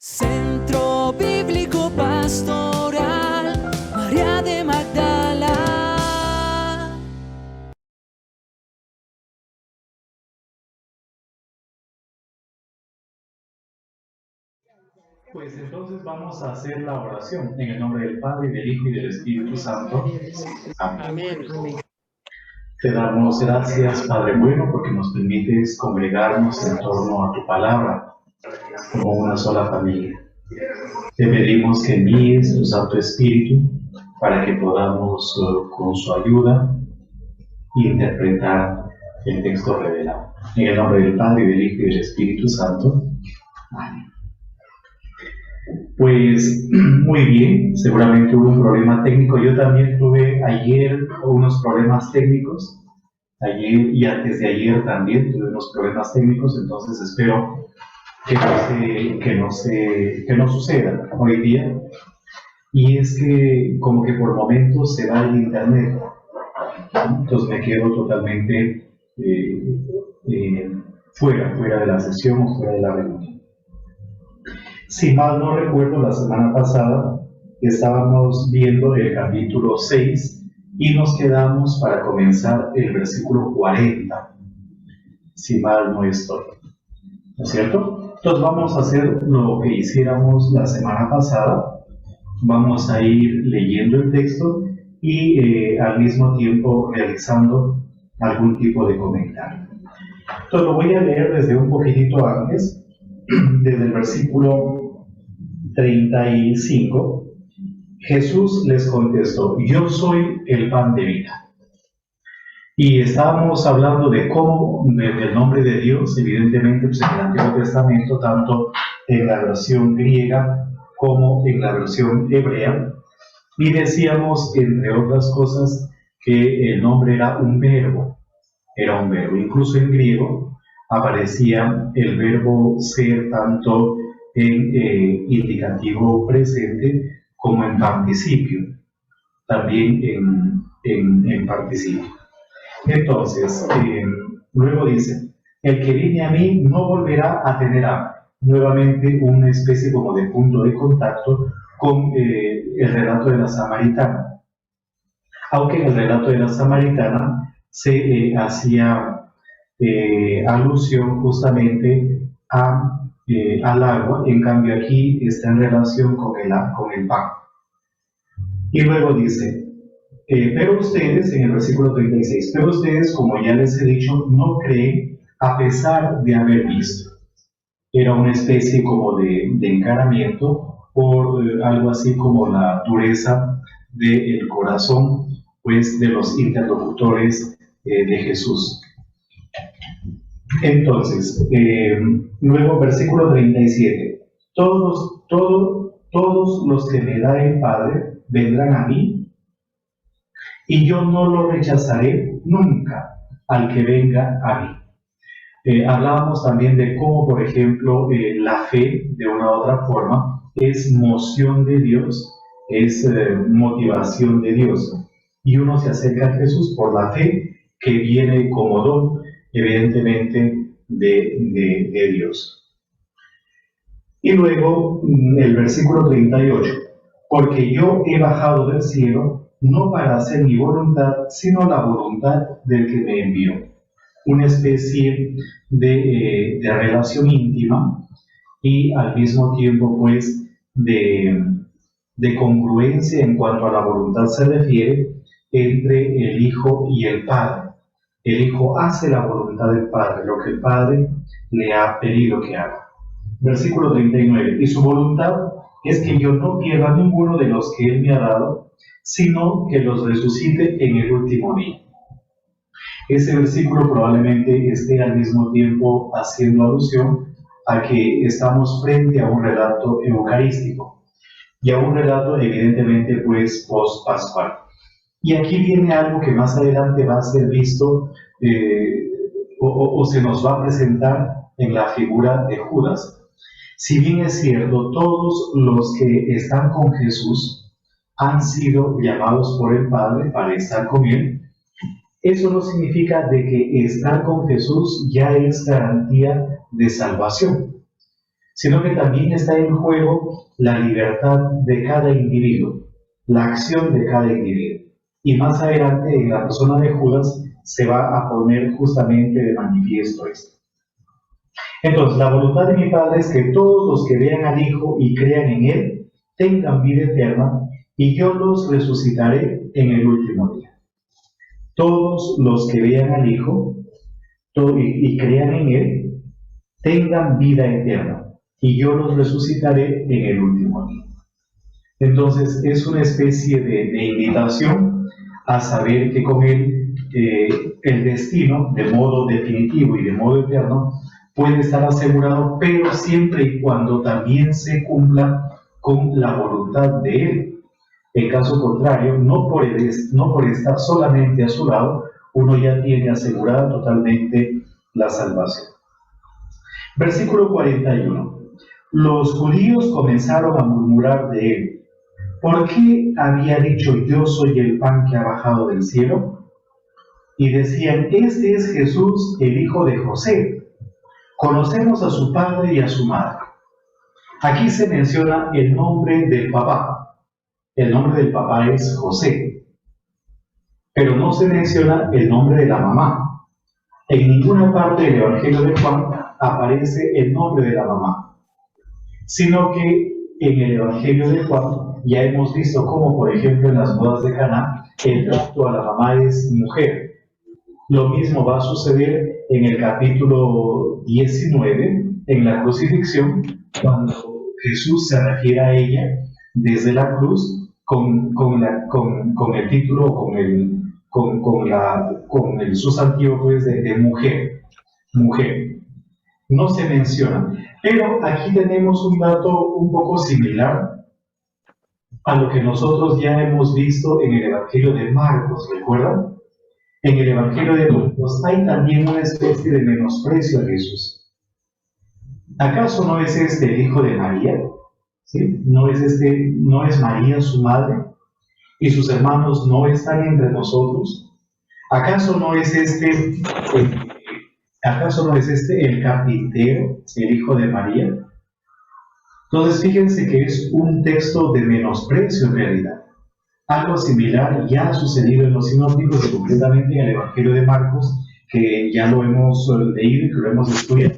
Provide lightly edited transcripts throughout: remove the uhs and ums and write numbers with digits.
Centro Bíblico Pastoral María de Magdala. Pues entonces vamos a hacer la oración en el nombre del Padre, y del Hijo y del Espíritu Santo. Amén. Te damos gracias, Padre bueno, porque nos permites congregarnos en torno a tu palabra como una sola familia. Te pedimos que envíes tu Santo Espíritu para que podamos, con su ayuda, interpretar el texto revelado. En el nombre del Padre, y del Hijo y del Espíritu Santo. Amén. Pues muy bien, seguramente hubo un problema técnico. Yo también tuve ayer unos problemas técnicos. Ayer y antes de ayer también tuve unos problemas técnicos, entonces espero que no suceda hoy día. Y es que como que por momentos se va el internet, entonces me quedo totalmente fuera de la sesión o fuera de la reunión. Si mal no recuerdo, la semana pasada estábamos viendo el capítulo 6 y nos quedamos para comenzar el versículo 40, si mal no estoy, ¿no es cierto? Entonces vamos a hacer lo que hiciéramos la semana pasada, vamos a ir leyendo el texto y al mismo tiempo realizando algún tipo de comentario. Entonces lo voy a leer desde un poquitito antes, desde el versículo 35. Jesús les contestó: yo soy el pan de vida. Y estábamos hablando de cómo, del nombre de Dios, evidentemente, pues en el Antiguo Testamento, tanto en la versión griega como en la versión hebrea, y decíamos, entre otras cosas, que el nombre era un verbo, incluso en griego aparecía el verbo ser tanto en indicativo presente como en participio, también en participio. Entonces, luego dice: el que viene a mí no volverá a tener hambre. Nuevamente una especie como de punto de contacto con el relato de la samaritana. Aunque en el relato de la samaritana se hacía alusión justamente al agua, en cambio aquí está en relación con el pan. Y luego dice, pero ustedes, en el versículo 36, pero ustedes, como ya les he dicho, no creen a pesar de haber visto. Era una especie como de encaramiento por algo así como la dureza del corazón, pues, de los interlocutores de Jesús. Entonces, luego versículo 37, todos los que me da el Padre vendrán a mí, y yo no lo rechazaré nunca al que venga a mí. Hablábamos también de cómo, por ejemplo, la fe, de una u otra forma, es moción de Dios, es motivación de Dios, y uno se acerca a Jesús por la fe que viene como don, evidentemente, de Dios. Y luego el versículo 38, porque yo he bajado del cielo no para hacer mi voluntad, sino la voluntad del que me envió. Una especie de relación íntima y al mismo tiempo, pues, de congruencia en cuanto a la voluntad se refiere entre el Hijo y el Padre. El Hijo hace la voluntad del Padre, lo que el Padre le ha pedido que haga. Versículo 39, y su voluntad es que yo no pierda ninguno de los que Él me ha dado, sino que los resucite en el último día. Ese versículo probablemente esté al mismo tiempo haciendo alusión a que estamos frente a un relato eucarístico y a un relato evidentemente, pues, post-pascual. Y aquí viene algo que más adelante va a ser visto o se nos va a presentar en la figura de Judas. Si bien es cierto, todos los que están con Jesús han sido llamados por el Padre para estar con Él, eso no significa de que estar con Jesús ya es garantía de salvación, sino que también está en juego la libertad de cada individuo, la acción de cada individuo. Y más adelante, en la persona de Judas, se va a poner justamente de manifiesto esto. Entonces, la voluntad de mi Padre es que todos los que vean al Hijo y crean en Él tengan vida eterna, y yo los resucitaré en el último día. Todos los que vean al Hijo y crean en Él tengan vida eterna, y yo los resucitaré en el último día. Entonces, es una especie de invitación a saber que con Él el destino, de modo definitivo y de modo eterno, puede estar asegurado, pero siempre y cuando también se cumpla con la voluntad de Él. En caso contrario, no por estar solamente a su lado, uno ya tiene asegurada totalmente la salvación. Versículo 41. Los judíos comenzaron a murmurar de Él. ¿Por qué había dicho yo soy el pan que ha bajado del cielo? Y decían, este es Jesús, el hijo de José. Conocemos a su padre y a su madre. Aquí se menciona el nombre del papá. El nombre del papá es José. Pero no se menciona el nombre de la mamá. En ninguna parte del Evangelio de Juan aparece el nombre de la mamá. Sino que en el Evangelio de Juan ya hemos visto cómo, por ejemplo, en las bodas de Caná, el trato a la mamá es mujer. Lo mismo va a suceder en el capítulo 19, en la crucifixión, cuando Jesús se refiere a ella desde la cruz con el título, con el sustantivo pues, de mujer. Mujer. No se menciona. Pero aquí tenemos un dato un poco similar a lo que nosotros ya hemos visto en el Evangelio de Marcos, ¿recuerdan? En el Evangelio de Marcos hay también una especie de menosprecio a Jesús. ¿Acaso no es este el hijo de María? ¿Sí? ¿No es María su madre? ¿Y sus hermanos no están entre nosotros? ¿Acaso no es este el carpintero, el hijo de María? Entonces fíjense que es un texto de menosprecio en realidad. Algo similar ya ha sucedido en los sinópticos y concretamente en el Evangelio de Marcos, que ya lo hemos leído y que lo hemos estudiado.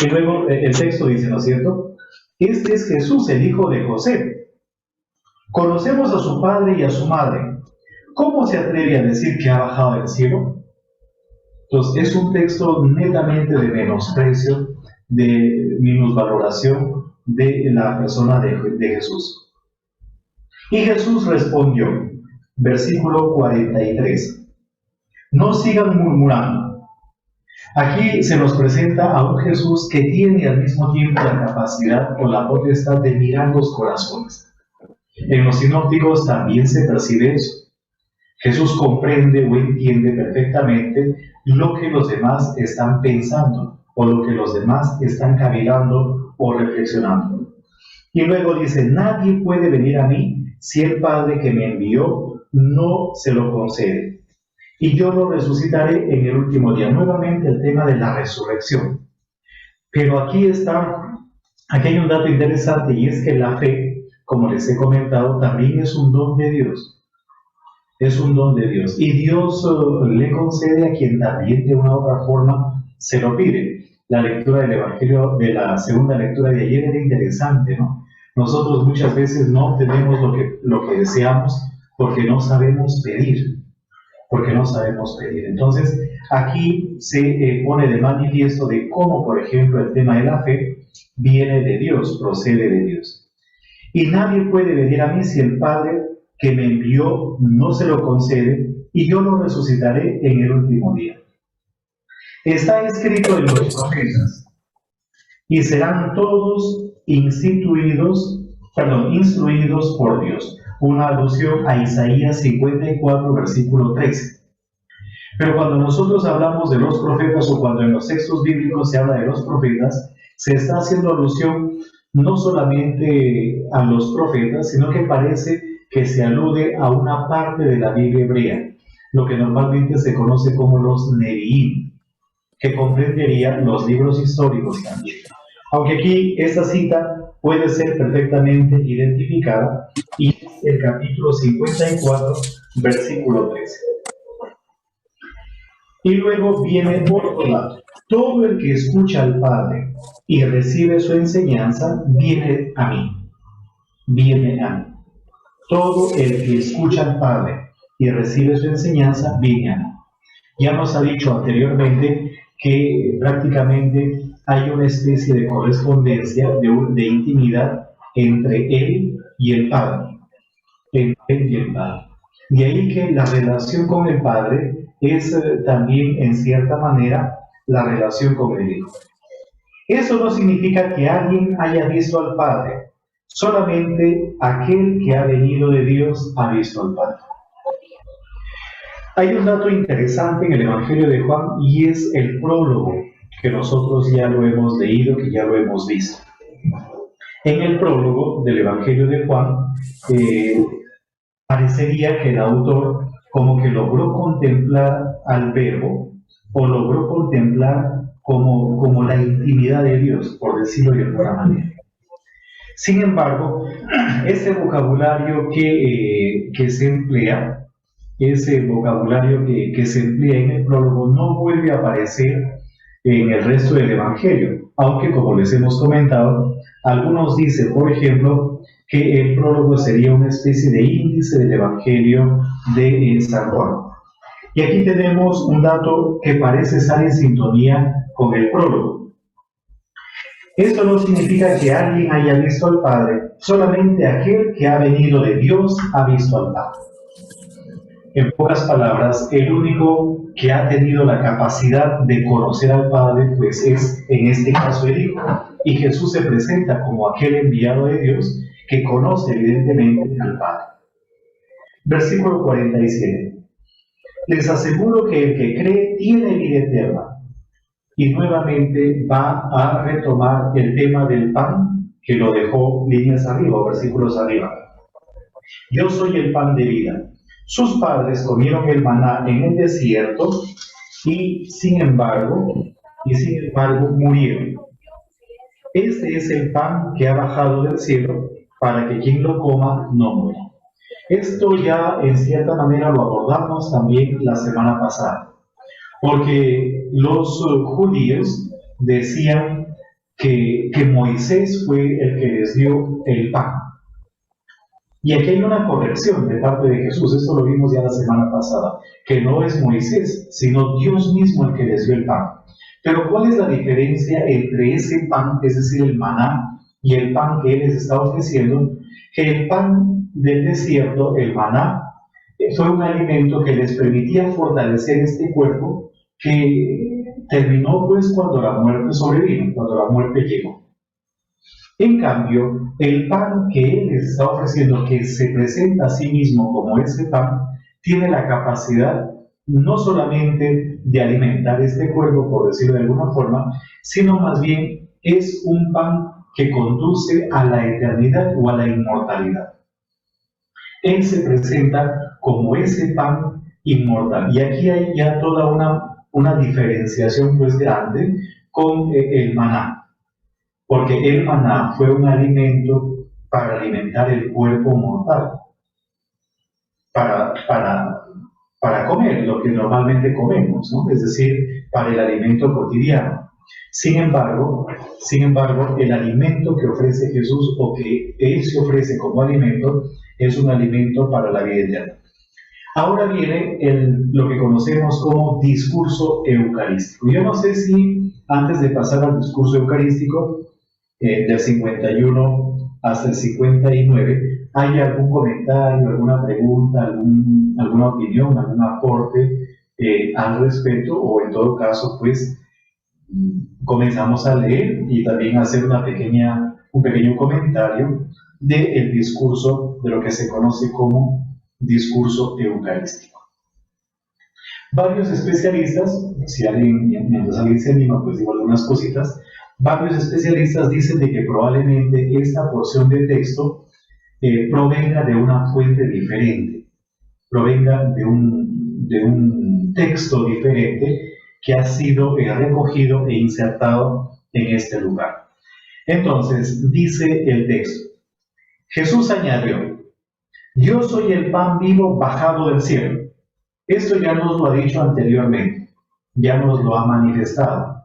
Y luego el texto dice, ¿no es cierto? Este es Jesús, el hijo de José. Conocemos a su padre y a su madre. ¿Cómo se atreve a decir que ha bajado del cielo? Entonces es un texto netamente de menosprecio, de minusvaloración de la persona de Jesús. Y Jesús respondió, versículo 43, no sigan murmurando. Aquí se nos presenta a un Jesús que tiene al mismo tiempo la capacidad o la potestad de mirar los corazones. En los sinópticos también se percibe eso. Jesús comprende o entiende perfectamente lo que los demás están pensando o lo que los demás están cavilando o reflexionando. Y luego dice, nadie puede venir a mí si el Padre que me envió no se lo concede. Y yo lo resucitaré en el último día. Nuevamente el tema de la resurrección. Pero aquí hay un dato interesante y es que la fe, como les he comentado, también es un don de Dios. Es un don de Dios. Y Dios le concede a quien también de una u otra forma se lo pide. La lectura del Evangelio de la segunda lectura de ayer era interesante, ¿no? Nosotros muchas veces no obtenemos lo que deseamos porque no sabemos pedir. Entonces, aquí se pone de manifiesto de cómo, por ejemplo, el tema de la fe viene de Dios, procede de Dios. Y nadie puede venir a mí si el Padre que me envió no se lo concede, y yo lo resucitaré en el último día. Está escrito en los profetas, y serán todos instruidos por Dios. Una alusión a Isaías 54, versículo 13. Pero cuando nosotros hablamos de los profetas o cuando en los textos bíblicos se habla de los profetas, se está haciendo alusión no solamente a los profetas, sino que parece que se alude a una parte de la Biblia hebrea, lo que normalmente se conoce como los Nevi'im, que comprendería los libros históricos también. Aunque aquí esta cita puede ser perfectamente identificada y es el capítulo 54, versículo 13. Y luego viene otro lado. Todo el que escucha al Padre y recibe su enseñanza, viene a mí. Viene a mí. Todo el que escucha al Padre y recibe su enseñanza, viene a mí. Ya nos ha dicho anteriormente que prácticamente hay una especie de correspondencia, de intimidad entre Él y el Padre. Entre Él y el Padre. De ahí que la relación con el Padre es también, en cierta manera, la relación con el Hijo. Eso no significa que alguien haya visto al Padre. Solamente aquel que ha venido de Dios ha visto al Padre. Hay un dato interesante en el Evangelio de Juan y es el prólogo, que nosotros ya lo hemos leído, que ya lo hemos visto. En el prólogo del Evangelio de Juan, parecería que el autor como que logró contemplar al Verbo, o logró contemplar como la intimidad de Dios, por decirlo de alguna manera. Sin embargo, ese vocabulario que se emplea, ese vocabulario que se emplea en el prólogo no vuelve a aparecer en el resto del Evangelio, aunque como les hemos comentado, algunos dicen, por ejemplo, que el prólogo sería una especie de índice del Evangelio de San Juan. Y aquí tenemos un dato que parece estar en sintonía con el prólogo. Esto no significa que alguien haya visto al Padre, solamente aquel que ha venido de Dios ha visto al Padre. En pocas palabras, el único que ha tenido la capacidad de conocer al Padre, pues es en este caso el Hijo. Y Jesús se presenta como aquel enviado de Dios que conoce evidentemente al Padre. Versículo 47. Les aseguro que el que cree tiene vida eterna. Y nuevamente va a retomar el tema del pan, que lo dejó líneas arriba, versículos arriba. Yo soy el pan de vida. Sus padres comieron el maná en el desierto y sin embargo murieron. Este es el pan que ha bajado del cielo para que quien lo coma no muera. Esto ya en cierta manera lo abordamos también la semana pasada, porque los judíos decían que Moisés fue el que les dio el pan. Y aquí hay una corrección de parte de Jesús, esto lo vimos ya la semana pasada, que no es Moisés, sino Dios mismo el que les dio el pan. Pero ¿cuál es la diferencia entre ese pan, es decir, el maná, y el pan que Él les está ofreciendo? Que el pan del desierto, el maná, fue un alimento que les permitía fortalecer este cuerpo que terminó pues cuando la muerte sobrevino, cuando la muerte llegó. En cambio, el pan que Él les está ofreciendo, que se presenta a sí mismo como ese pan, tiene la capacidad no solamente de alimentar este cuerpo, por decirlo de alguna forma, sino más bien es un pan que conduce a la eternidad o a la inmortalidad. Él se presenta como ese pan inmortal. Y aquí hay ya toda una diferenciación pues grande con el maná. Porque el maná fue un alimento para alimentar el cuerpo mortal, para comer lo que normalmente comemos, ¿no? Es decir, para el alimento cotidiano. Sin embargo, el alimento que ofrece Jesús o que Él se ofrece como alimento es un alimento para la vida eterna. Ahora viene lo que conocemos como discurso eucarístico. Yo no sé si antes de pasar al discurso eucarístico, del 51 hasta el 59, hay algún comentario, alguna pregunta, alguna opinión, algún aporte al respecto, o en todo caso, pues comenzamos a leer y también a hacer un pequeño comentario del discurso, de lo que se conoce como discurso eucarístico. Varios especialistas, mientras alguien se anima, pues digo algunas cositas. Varios especialistas dicen de que probablemente esta porción de texto provenga de una fuente diferente, provenga de un texto diferente que ha sido recogido e insertado en este lugar. Entonces, dice el texto, Jesús añadió, yo soy el pan vivo bajado del cielo. Esto ya nos lo ha dicho anteriormente, ya nos lo ha manifestado.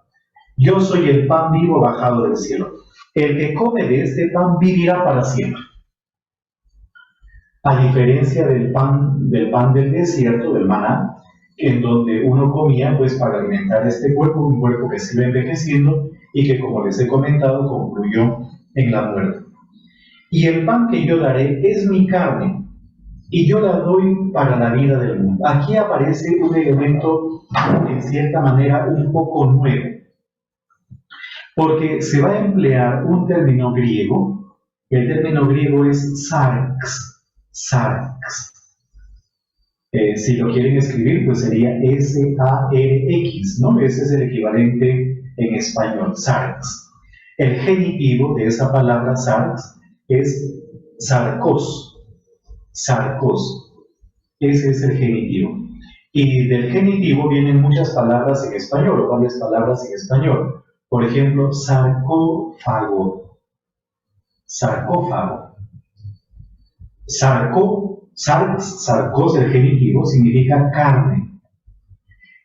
Yo soy el pan vivo bajado del cielo. El que come de este pan vivirá para siempre. A diferencia del pan del desierto, del maná, en donde uno comía pues para alimentar este cuerpo, un cuerpo que se iba envejeciendo y que, como les he comentado, concluyó en la muerte. Y el pan que yo daré es mi carne, y yo la doy para la vida del mundo. Aquí aparece un elemento, en cierta manera, un poco nuevo, porque se va a emplear un término griego. El término griego es sarx, sarx. Si lo quieren escribir, pues sería S-A-R-X, ¿no? Ese es el equivalente en español, sarx. El genitivo de esa palabra sarx es sarcos, sarcos. Ese es el genitivo. Y del genitivo vienen muchas palabras en español, o varias palabras en español. Por ejemplo, sarcófago, sarcófago. Sarcos, el genitivo, significa carne.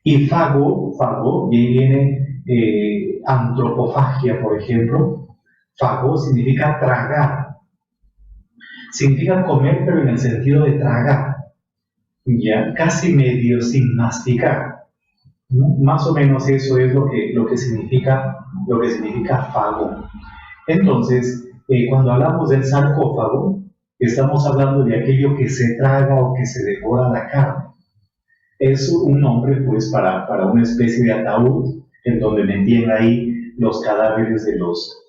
Y fago, y ahí viene antropofagia, por ejemplo. Fago significa tragar. Significa comer, pero en el sentido de tragar. Ya, casi medio sin masticar, ¿no? Más o menos eso es lo que significa fago. Entonces, cuando hablamos del sarcófago, estamos hablando de aquello que se traga o que se devora la carne. Es un nombre, pues, para una especie de ataúd en donde metían ahí los cadáveres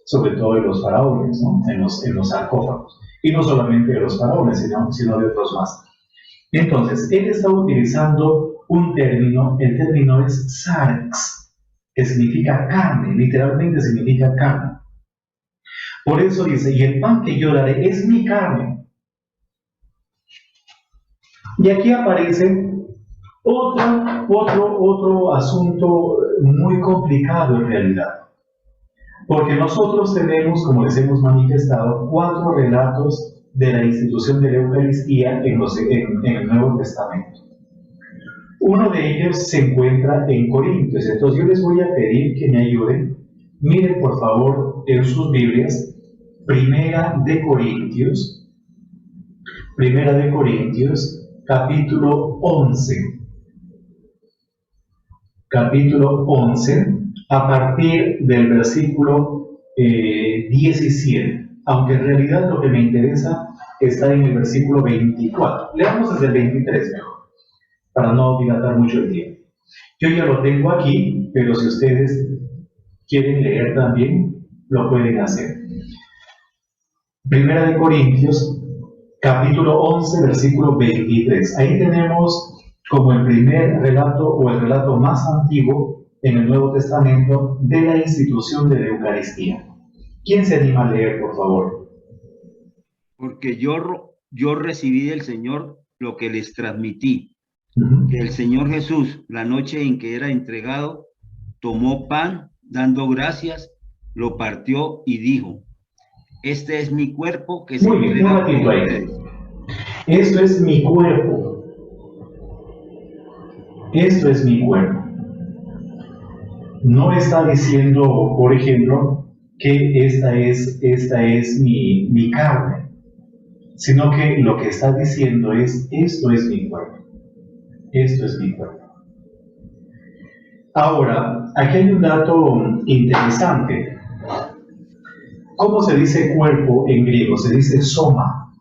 sobre todo de los faraones, ¿no? En los sarcófagos. Y no solamente de los faraones, sino de otros más. Entonces, él está utilizando un término, el término es sarx, que significa carne, literalmente significa carne. Por eso dice, y el pan que yo daré es mi carne. Y aquí aparece otro asunto muy complicado en realidad. Porque nosotros tenemos, como les hemos manifestado, 4 relatos de la institución de la Eucaristía en el Nuevo Testamento. Uno de ellos se encuentra en Corintios. Entonces yo les voy a pedir que me ayuden. Miren por favor en sus Biblias, Primera de Corintios, capítulo 11. Capítulo 11, a partir del versículo 17. Aunque en realidad lo que me interesa está en el versículo 24. Leamos desde el 23 mejor, para no dilatar mucho el tiempo. Yo ya lo tengo aquí, pero si ustedes quieren leer también, lo pueden hacer. Primera de Corintios, capítulo 11, versículo 23. Ahí tenemos como el primer relato, o el relato más antiguo en el Nuevo Testamento, de la institución de la Eucaristía. ¿Quién se anima a leer, por favor? Porque yo recibí del Señor lo que les transmití, que el Señor Jesús, la noche en que era entregado, tomó pan, dando gracias, lo partió y dijo, este es mi cuerpo que se entrega por ustedes. Esto es mi cuerpo. Esto es mi cuerpo. No está diciendo, por ejemplo, que esta es mi carne, sino que lo que está diciendo es, esto es mi cuerpo. Esto es mi cuerpo. Ahora, aquí hay un dato interesante. ¿Cómo se dice cuerpo en griego? Se dice soma.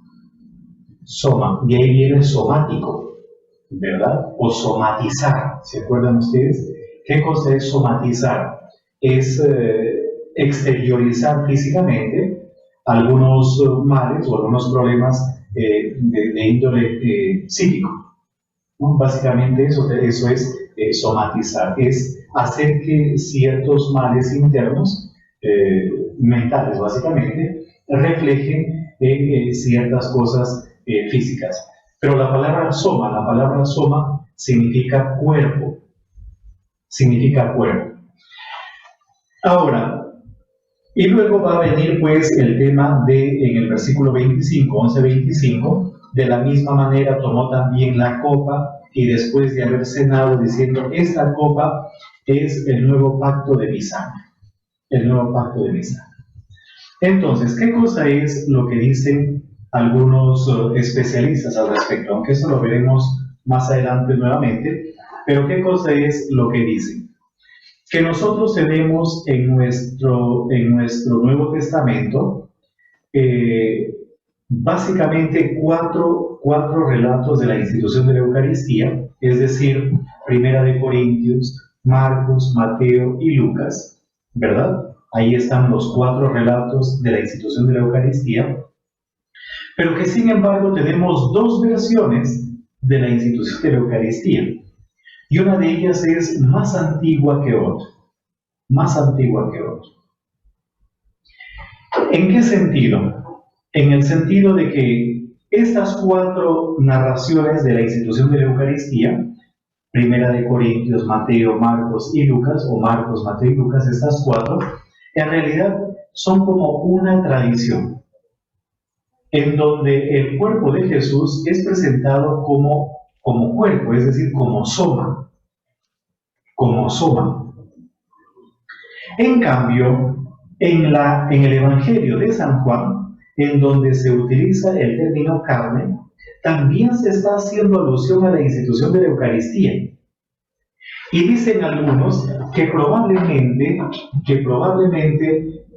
Soma, y ahí viene somático, ¿verdad? O somatizar, ¿se acuerdan ustedes? ¿Qué cosa es somatizar? Es exteriorizar físicamente algunos males o algunos problemas de índole psíquico, ¿no? Básicamente eso es somatizar, es hacer que ciertos males internos, mentales básicamente, reflejen ciertas cosas físicas. Pero la palabra soma significa cuerpo. Significa cuerpo. Ahora, Y luego va a venir pues el tema de, en el versículo 25, 11:25, de la misma manera tomó también la copa y después de haber cenado diciendo, esta copa es el nuevo pacto de mi sangre, el nuevo pacto de mi sangre. Entonces, ¿qué cosa es lo que dicen algunos especialistas al respecto? Aunque eso lo veremos más adelante nuevamente, pero ¿qué cosa es lo que dicen? Que nosotros tenemos en nuestro Nuevo Testamento básicamente cuatro relatos de la institución de la Eucaristía, es decir, Primera de Corintios, Marcos, Mateo y Lucas, ¿verdad? Ahí están los 4 relatos de la institución de la Eucaristía, pero que sin embargo tenemos 2 versiones de la institución de la Eucaristía, y una de ellas es más antigua que otra, más antigua que otra. ¿En qué sentido? En el sentido de que estas 4 narraciones de la institución de la Eucaristía, Primera de Corintios, Mateo, Marcos y Lucas, o Marcos, Mateo y Lucas, estas 4, en realidad son como una tradición, en donde el cuerpo de Jesús es presentado como cuerpo, es decir, como soma, como soma. En cambio, en el Evangelio de San Juan, en donde se utiliza el término carne, también se está haciendo alusión a la institución de la Eucaristía. Y dicen algunos que probablemente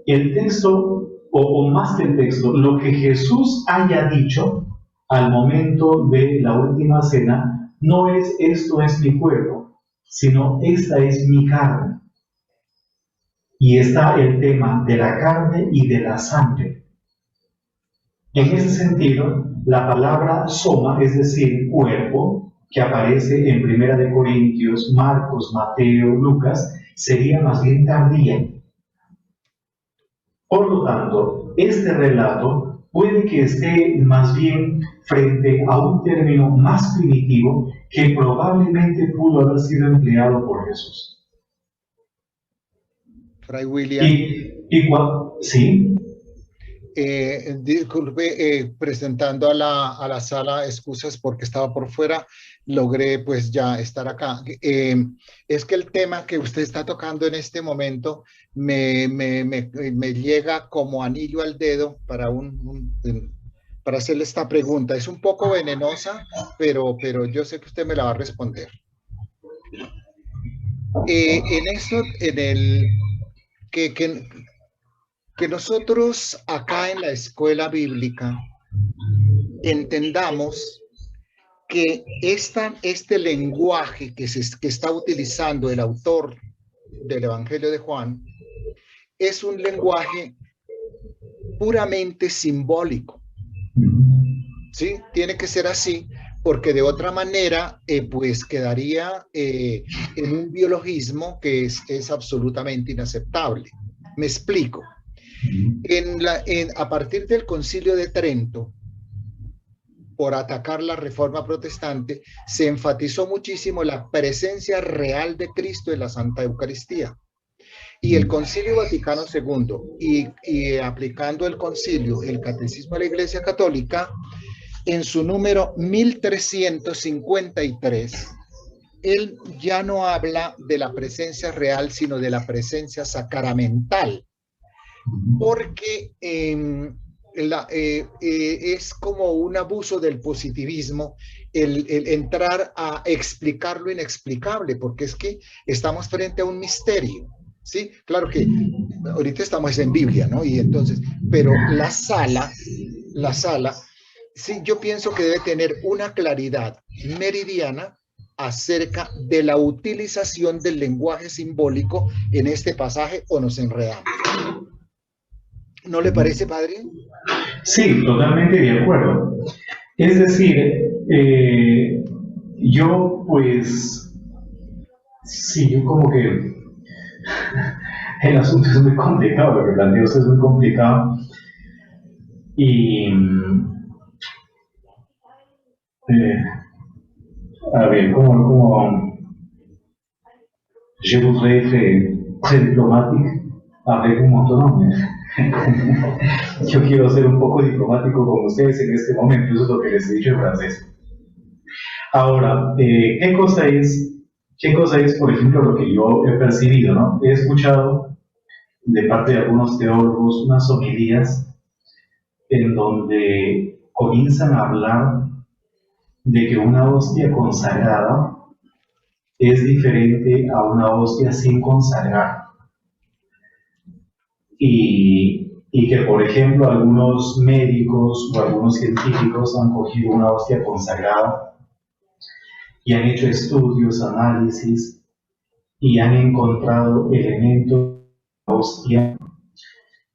el texto, o más que el texto, lo que Jesús haya dicho al momento de la última cena, no es esto es mi cuerpo, sino esta es mi carne. Y está el tema de la carne y de la sangre. En ese sentido, la palabra soma, es decir, cuerpo, que aparece en Primera de Corintios, Marcos, Mateo, Lucas, sería más bien tardía. Por lo tanto, este relato puede que esté más bien frente a un término más primitivo que probablemente pudo haber sido empleado por Jesús. Fray William. ¿Sí? Disculpe, presentando a la sala excusas porque estaba por fuera, logré pues ya estar acá. Es que el tema que usted está tocando en este momento me llega como anillo al dedo para para hacerle esta pregunta. Es un poco venenosa, pero yo sé que usted me la va a responder. En esto, que nosotros acá en la escuela bíblica entendamos que este lenguaje que está utilizando el autor del Evangelio de Juan es un lenguaje puramente simbólico, ¿sí? Tiene que ser así, porque de otra manera pues quedaría en un biologismo que es absolutamente inaceptable. Me explico. A partir del Concilio de Trento, por atacar la Reforma Protestante, se enfatizó muchísimo la presencia real de Cristo en la Santa Eucaristía. Y el Concilio Vaticano II, y aplicando el concilio, el Catecismo de la Iglesia Católica, en su número 1353, él ya no habla de la presencia real, sino de la presencia sacramental, porque es como un abuso del positivismo el entrar a explicar lo inexplicable, porque es que estamos frente a un misterio, ¿sí? Claro que ahorita estamos en Biblia, ¿no? Y entonces, pero la sala, sí, yo pienso que debe tener una claridad meridiana acerca de la utilización del lenguaje simbólico en este pasaje, o nos enredamos. ¿No le parece, padre? Sí, totalmente de acuerdo. Es decir, yo pues, sí, yo como que el asunto es muy complicado, lo que plantea usted es muy complicado. Y, a ver, je voudrais être très diplomatique. hablé un montón, ¿no? Yo quiero ser un poco diplomático con ustedes en este momento, eso es lo que les he dicho en francés. Ahora, ¿qué cosa es, por ejemplo, lo que yo he percibido, ¿no? He escuchado de parte de algunos teólogos unas homilías en donde comienzan a hablar de que una hostia consagrada es diferente a una hostia sin consagrar. Y que, por ejemplo, algunos médicos o algunos científicos han cogido una hostia consagrada y han hecho estudios, análisis, y han encontrado elementos de la hostia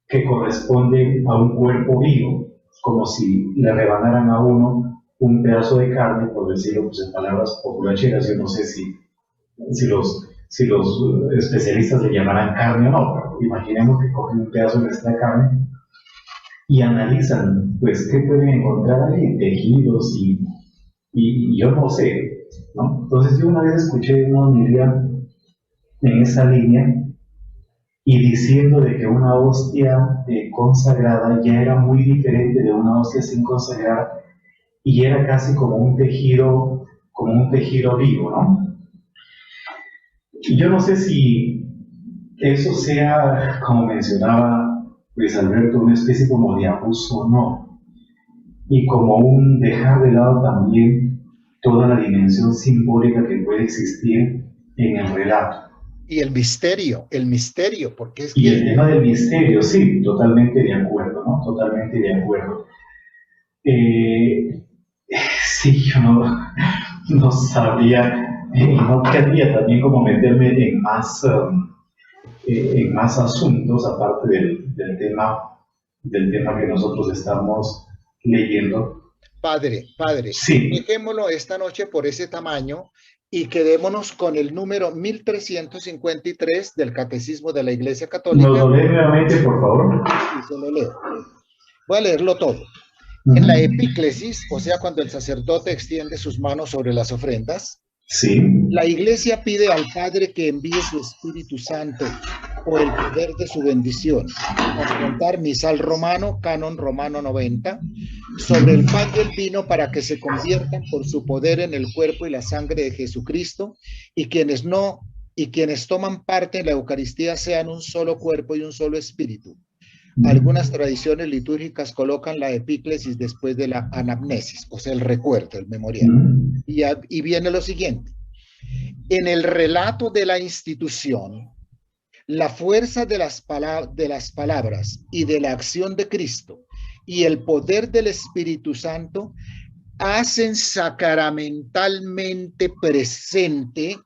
que corresponden a un cuerpo vivo, como si le rebanaran a uno un pedazo de carne, por decirlo pues, en palabras populacheras. Yo no sé si los especialistas le llamarán carne o no, pero imaginemos que cogen un pedazo de nuestra carne y analizan, pues, qué pueden encontrar ahí, tejidos y yo no sé, ¿no? Entonces yo una vez escuché una homilía en esa línea y diciendo de que una hostia consagrada ya era muy diferente de una hostia sin consagrar y era casi como un tejido vivo, ¿no? Y yo no sé si eso sea, como mencionaba Luis Alberto, una especie como de abuso o no, y como un dejar de lado también toda la dimensión simbólica que puede existir en el relato. Y el misterio, porque es y que... el tema del misterio, sí, totalmente de acuerdo, ¿no? Totalmente de acuerdo. Sí, yo no sabría, no querría también como meterme en más asuntos, aparte del tema que nosotros estamos leyendo. Padre, sí. Dejémoslo esta noche por ese tamaño y quedémonos con el número 1353 del Catecismo de la Iglesia Católica. ¿Nos lo lee nuevamente, por favor? Sí, se lo leo. Voy a leerlo todo. En la epíclesis, o sea, cuando el sacerdote extiende sus manos sobre las ofrendas, sí, la Iglesia pide al Padre que envíe su Espíritu Santo por el poder de su bendición. Afrontar misal romano, canon romano 90, sobre el pan y el vino para que se conviertan por su poder en el cuerpo y la sangre de Jesucristo, y quienes toman parte en la Eucaristía sean un solo cuerpo y un solo espíritu. Algunas tradiciones litúrgicas colocan la epíclesis después de la anamnesis, o sea, el recuerdo, el memorial. Y viene lo siguiente. En el relato de la institución, la fuerza de las palabras y de la acción de Cristo y el poder del Espíritu Santo hacen sacramentalmente presente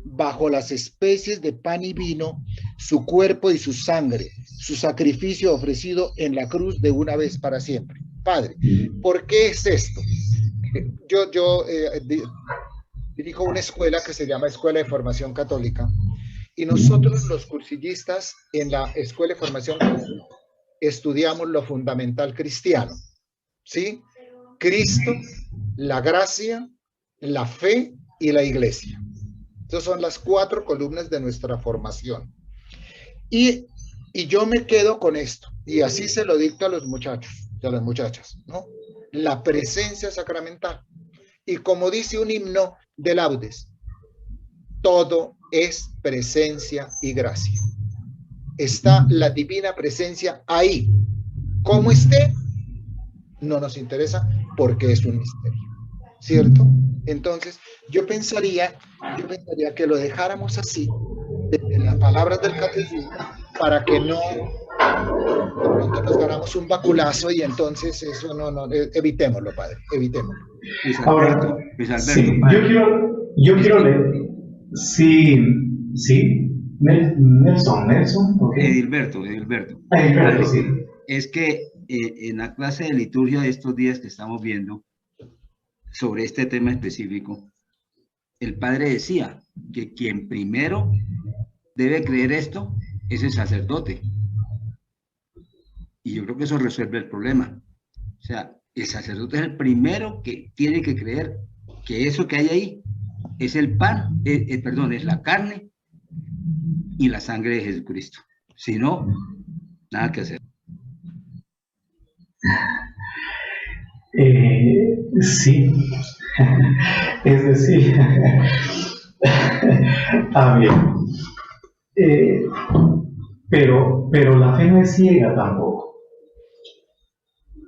bajo las especies de pan y vino su cuerpo y su sangre, su sacrificio ofrecido en la cruz de una vez para siempre. Padre, ¿por qué es esto? Yo dirijo una escuela que se llama Escuela de Formación Católica, y nosotros los cursillistas en la Escuela de Formación Católica estudiamos lo fundamental cristiano, ¿sí? Cristo, la gracia, la fe y la iglesia. Esas son las 4 columnas de nuestra formación. Y yo me quedo con esto, y así se lo dicto a los muchachos y a las muchachas, ¿no? La presencia sacramental. Y como dice un himno de laudes, todo es presencia y gracia. Está la divina presencia ahí. ¿Cómo esté? No nos interesa porque es un misterio, ¿cierto? Entonces, yo pensaría que lo dejáramos así, en las palabras del catecismo, para que no de pronto nos ganamos un baculazo y entonces eso no evitémoslo, padre, evitémoslo. Ahora, sí, yo quiero leer. Sí, Nelson, okay. Edilberto, sí. Es que en la clase de liturgia de estos días que estamos viendo sobre este tema específico, el padre decía que quien primero debe creer esto es el sacerdote. Y yo creo que eso resuelve el problema. O sea, el sacerdote es el primero que tiene que creer que eso que hay ahí es el pan, es la carne y la sangre de Jesucristo. Si no, nada que hacer. Sí, es decir, a ver, pero la fe no es ciega tampoco.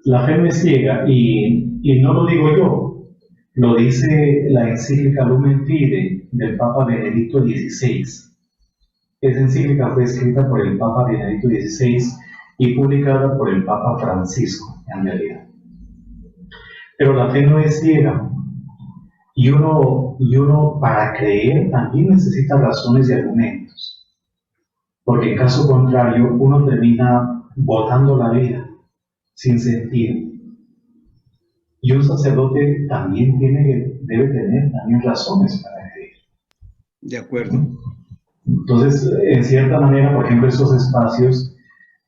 La fe no es ciega y no lo digo yo, lo dice la encíclica Lumen Fide del Papa Benedicto XVI. Esa encíclica fue escrita por el Papa Benedicto XVI y publicada por el Papa Francisco, en realidad. Pero la fe no es ciega. Y uno para creer también necesita razones y argumentos. Porque en caso contrario, uno termina botando la vida sin sentido. Y un sacerdote también debe tener también razones para creer. De acuerdo. Entonces, en cierta manera, por ejemplo, esos espacios,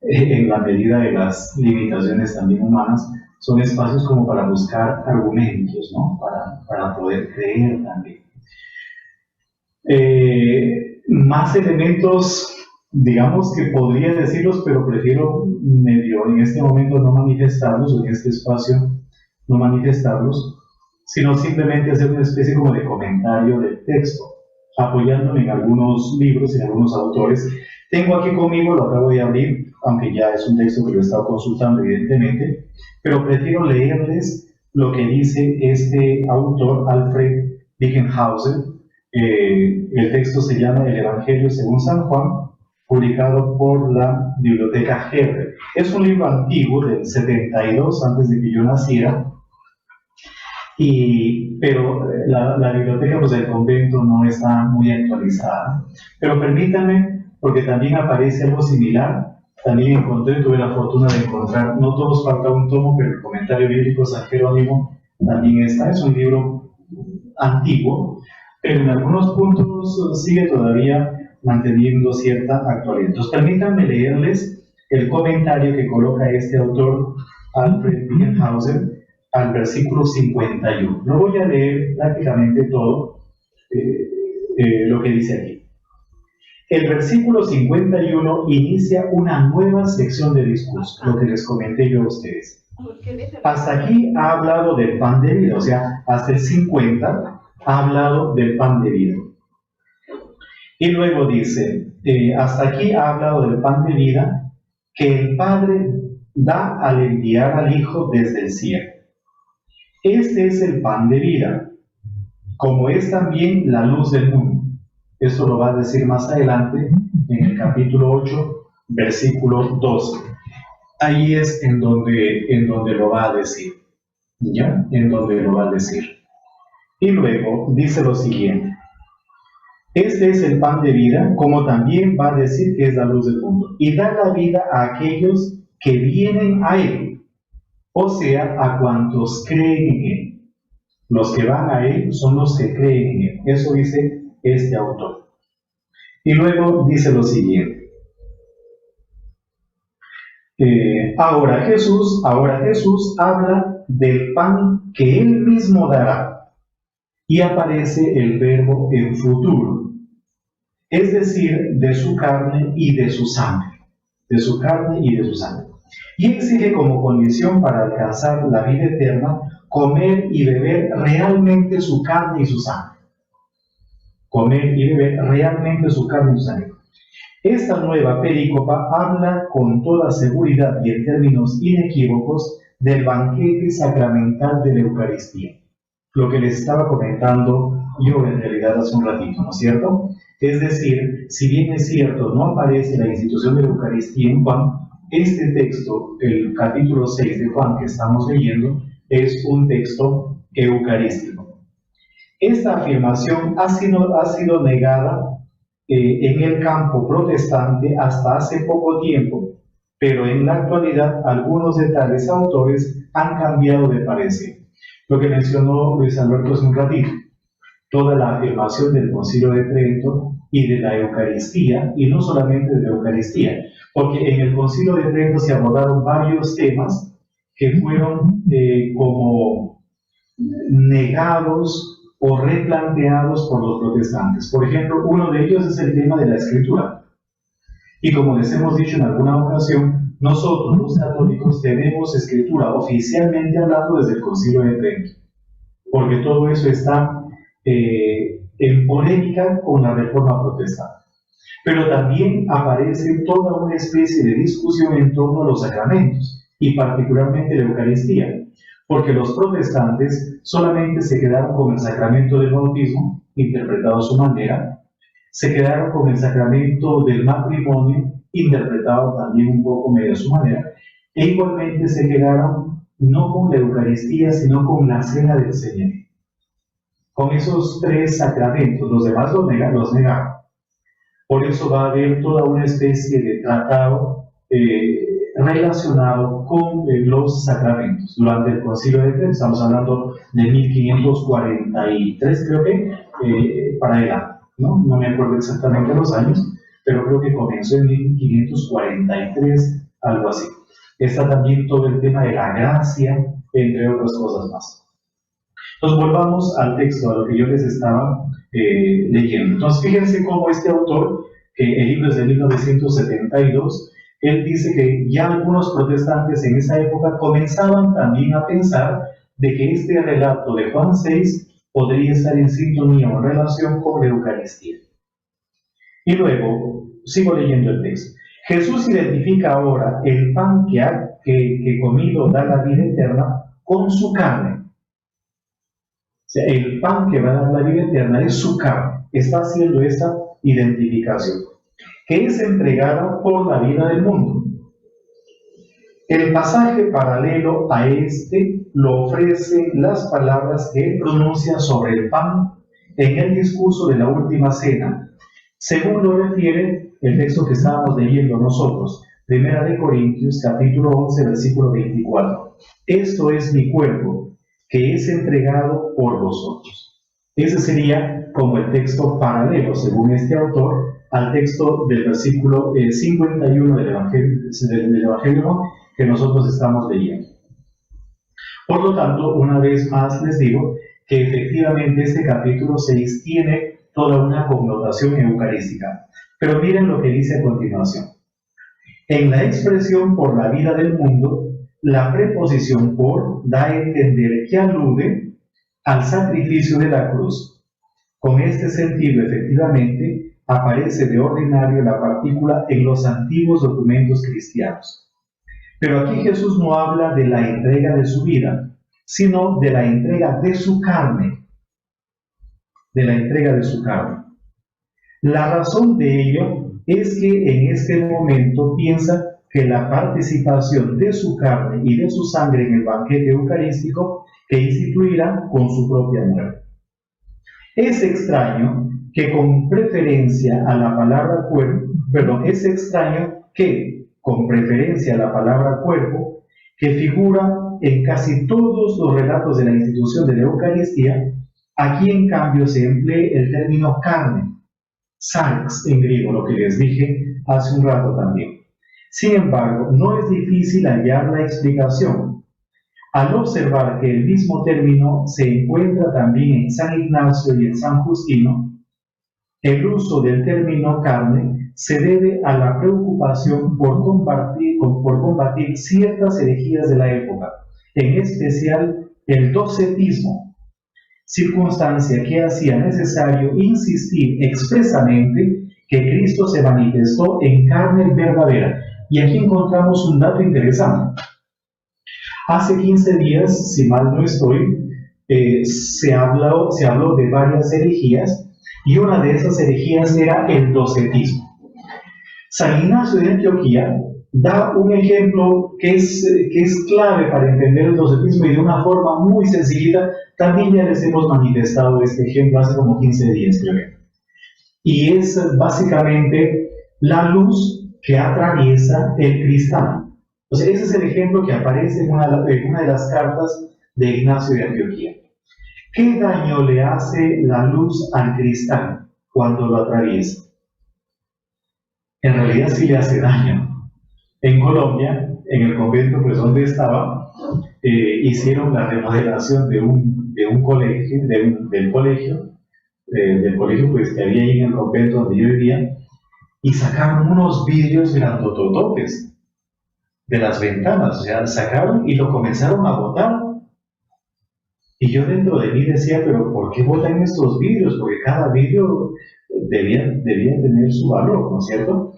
en la medida de las limitaciones también humanas, son espacios como para buscar argumentos, ¿no? Para poder creer también. Más elementos, digamos que podría decirlos, pero prefiero medio en este momento no manifestarlos, o en este espacio no manifestarlos, sino simplemente hacer una especie como de comentario del texto, apoyándome en algunos libros y en algunos autores. Tengo aquí conmigo, lo acabo de abrir, aunque ya es un texto que lo he estado consultando evidentemente, pero prefiero leerles lo que dice este autor, Alfred Wickenhauser. El texto se llama El Evangelio según San Juan, publicado por la Biblioteca Herder. Es un libro antiguo, del 72, antes de que yo naciera, pero la biblioteca pues, del convento no está muy actualizada. Pero permítanme, porque también aparece algo similar. También tuve la fortuna de encontrar, no todos falta un tomo, pero el comentario bíblico San Jerónimo también está. Es un libro antiguo, pero en algunos puntos sigue todavía manteniendo cierta actualidad. Entonces, permítanme leerles el comentario que coloca este autor, Alfred Wickenhauser, al versículo 51. No voy a leer prácticamente todo lo que dice aquí. El versículo 51 inicia una nueva sección de discurso, lo que les comenté yo a ustedes. Hasta aquí ha hablado del pan de vida, o sea, hasta el 50 ha hablado del pan de vida. Y luego dice, hasta aquí ha hablado del pan de vida que el Padre da al enviar al Hijo desde el cielo. Este es el pan de vida, como es también la luz del mundo. Esto lo va a decir más adelante en el capítulo 8, versículo 12. Ahí es en donde lo va a decir. ¿Ya? En donde lo va a decir. Y luego dice lo siguiente. Este es el pan de vida, como también va a decir que es la luz del mundo. Y da la vida a aquellos que vienen a él. O sea, a cuantos creen en él. Los que van a él son los que creen en él. Eso dice este autor. Y luego dice lo siguiente. Ahora Jesús habla del pan que él mismo dará. Y aparece el verbo en futuro. Es decir, de su carne y de su sangre. De su carne y de su sangre. Y exige como condición para alcanzar la vida eterna comer y beber realmente su carne y su sangre. Comer y beber realmente su carne y su sangre. Esta nueva perícopa habla con toda seguridad y en términos inequívocos del banquete sacramental de la Eucaristía. Lo que les estaba comentando yo en realidad hace un ratito, ¿no es cierto? Es decir, si bien es cierto, no aparece la institución de la Eucaristía en Juan, este texto, el capítulo 6 de Juan que estamos leyendo, es un texto eucarístico. Esta afirmación ha sido negada en el campo protestante hasta hace poco tiempo, pero en la actualidad algunos de tales autores han cambiado de parecer. Lo que mencionó Luis Alberto hace un ratito, toda la afirmación del Concilio de Trento y de la Eucaristía, y no solamente de la Eucaristía, porque en el Concilio de Trento se abordaron varios temas que fueron como negados o replanteados por los protestantes. Por ejemplo, uno de ellos es el tema de la Escritura. Y como les hemos dicho en alguna ocasión, nosotros los católicos tenemos escritura oficialmente hablando desde el Concilio de Trento, porque todo eso está en polémica con la Reforma Protestante. Pero también aparece toda una especie de discusión en torno a los sacramentos, y particularmente la Eucaristía, porque los protestantes solamente se quedaron con el sacramento del bautismo, interpretado a su manera, se quedaron con el sacramento del matrimonio, interpretado también un poco medio a su manera, e igualmente se quedaron no con la Eucaristía, sino con la Cena del Señor. Con esos tres sacramentos, los demás los negaron. Por eso va a haber toda una especie de tratado relacionado con los sacramentos. Durante el Concilio de Trento, estamos hablando de 1543, creo que, para adelante, ¿no? No me acuerdo exactamente los años, pero creo que comenzó en 1543, algo así. Está también todo el tema de la gracia, entre otras cosas más. Entonces volvamos al texto, a lo que yo les estaba leyendo. Entonces fíjense cómo este autor, que el libro es de 1972, él dice que ya algunos protestantes en esa época comenzaban también a pensar de que este relato de Juan 6 podría estar en sintonía o en relación con la Eucaristía. Y luego, sigo leyendo el texto. Jesús identifica ahora el pan que comido da la vida eterna con su carne. O sea, el pan que va a dar la vida eterna es su carne. Está haciendo esa identificación, que es entregada por la vida del mundo. El pasaje paralelo a este lo ofrecen las palabras que él pronuncia sobre el pan en el discurso de la última cena, según lo refiere el texto que estábamos leyendo nosotros, 1 Corintios capítulo 11, versículo 24. Esto es mi cuerpo, que es entregado por vosotros. Ese sería como el texto paralelo, según este autor, al texto del versículo 51 del Evangelio que nosotros estamos leyendo. Por lo tanto, una vez más les digo que efectivamente este capítulo 6 tiene toda una connotación eucarística. Pero miren lo que dice a continuación. En la expresión por la vida del mundo, la preposición por da a entender que alude al sacrificio de la cruz. Con este sentido, efectivamente, aparece de ordinario la partícula en los antiguos documentos cristianos. Pero aquí Jesús no habla de la entrega de su vida, sino de la entrega de su carne. De la entrega de su carne. La razón de ello es que en este momento piensa que la participación de su carne y de su sangre en el banquete eucarístico que instituirá con su propia muerte. Es extraño que con preferencia a la palabra cuerpo, que figura en casi todos los relatos de la institución de la Eucaristía, aquí en cambio se emplee el término carne, sarx en griego, lo que les dije hace un rato también. Sin embargo, no es difícil hallar la explicación, al observar que el mismo término se encuentra también en San Ignacio y en San Justino. El uso del término carne se debe a la preocupación por combatir ciertas herejías de la época, en especial el docetismo, circunstancia que hacía necesario insistir expresamente que Cristo se manifestó en carne verdadera. Y aquí encontramos un dato interesante. Hace 15 días, si mal no estoy, se habló de varias herejías, y una de esas herejías era el docetismo. San Ignacio de Antioquía da un ejemplo que es clave para entender el docetismo, y de una forma muy sencillita. También ya les hemos manifestado este ejemplo hace como 15 días, creo que. Y es básicamente la luz que atraviesa el cristal. O sea, ese es el ejemplo que aparece en una de las cartas de Ignacio de Antioquía. ¿Qué daño le hace la luz al cristal cuando lo atraviesa? En realidad sí le hace daño. En Colombia, en el convento pues donde estaba, hicieron la remodelación de un colegio, del colegio pues que había ahí en el convento donde yo vivía, y sacaron unos vidrios grandotototes de las ventanas, o sea, sacaron y lo comenzaron a botar. Y yo dentro de mí decía, pero ¿por qué botan estos vidrios? Porque cada vidrio debía tener su valor, ¿no es cierto?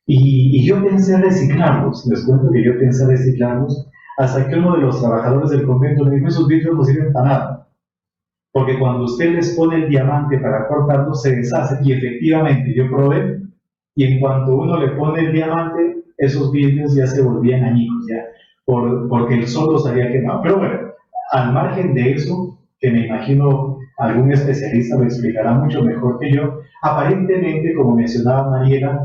Y yo pensé reciclarlos, les cuento que yo pensé reciclarlos, hasta que uno de los trabajadores del convento me dijo, esos vidrios no sirven para nada, porque cuando usted les pone el diamante para cortarlos se deshace, y efectivamente yo probé, y en cuanto uno le pone el diamante, esos vidrios ya se volvían añicos, ya, porque el sol los había quemado. Pero bueno, al margen de eso, que me imagino algún especialista lo explicará mucho mejor que yo, aparentemente, como mencionaba Mariela,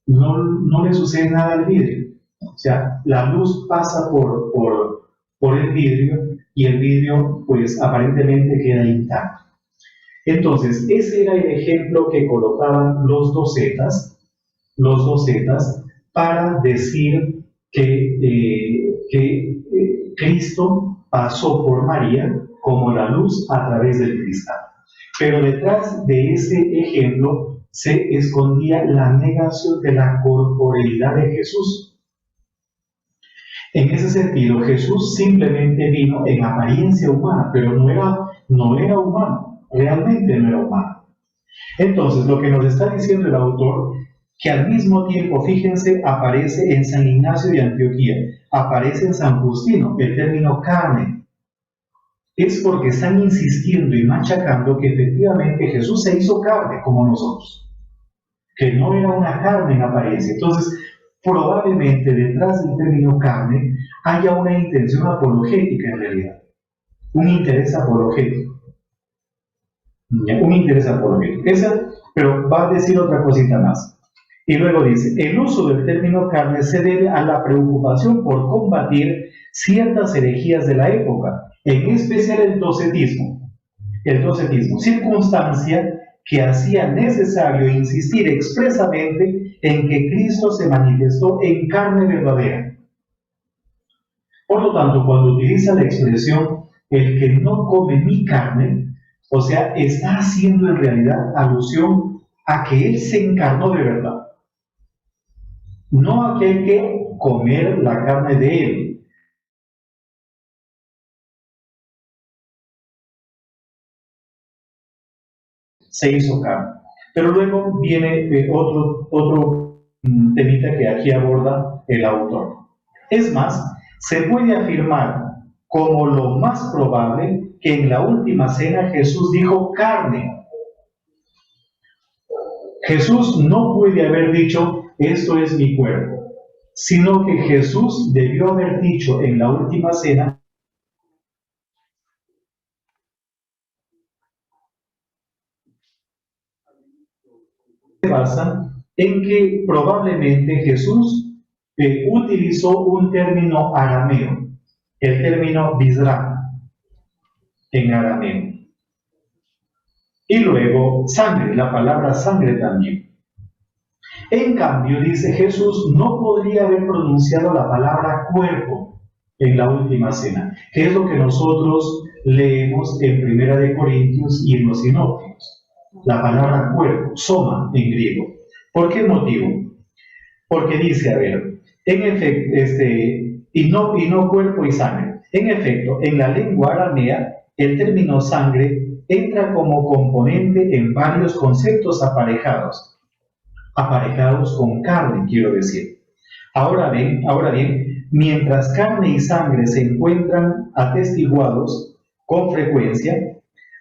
no le sucede nada al vidrio. O sea, la luz pasa por el vidrio y el vidrio, pues, aparentemente queda intacto. Entonces, ese era el ejemplo que colocaban los docetas para decir que Cristo pasó por María como la luz a través del cristal. Pero detrás de ese ejemplo se escondía la negación de la corporeidad de Jesús. En ese sentido, Jesús simplemente vino en apariencia humana, pero no era humano, realmente no era humano. Entonces, lo que nos está diciendo el autor, que al mismo tiempo, fíjense, aparece en San Ignacio de Antioquía, aparece en San Justino, el término carne. Es porque están insistiendo y machacando que efectivamente Jesús se hizo carne como nosotros, que no era una carne en apariencia. Entonces, probablemente detrás del término carne haya una intención apologética en realidad, un interés apologético. Un interés apologético. Pero va a decir otra cosita más. Y luego dice, el uso del término carne se debe a la preocupación por combatir ciertas herejías de la época, en especial el docetismo, circunstancia que hacía necesario insistir expresamente en que Cristo se manifestó en carne verdadera. Por lo tanto, cuando utiliza la expresión el que no come mi carne, o sea, está haciendo en realidad alusión a que Él se encarnó de verdad. No a que hay que comer la carne de Él. Se hizo carne. Pero luego viene otro temita que aquí aborda el autor. Es más, se puede afirmar como lo más probable que en la última cena Jesús dijo carne. Jesús no puede haber dicho esto es mi cuerpo, sino que Jesús debió haber dicho en la última cena, se basan en que probablemente Jesús utilizó un término arameo, el término bisra en arameo. Y luego sangre, la palabra sangre también. En cambio, dice Jesús, no podría haber pronunciado la palabra cuerpo en la última cena, que es lo que nosotros leemos en 1 Corintios y en los sinópticos. La palabra cuerpo, soma en griego. ¿Por qué motivo? Porque dice, a ver, en efecto, y no cuerpo y sangre. En efecto, en la lengua aramea, el término sangre entra como componente en varios conceptos aparejados con carne, quiero decir. Ahora bien, mientras carne y sangre se encuentran atestiguados con frecuencia,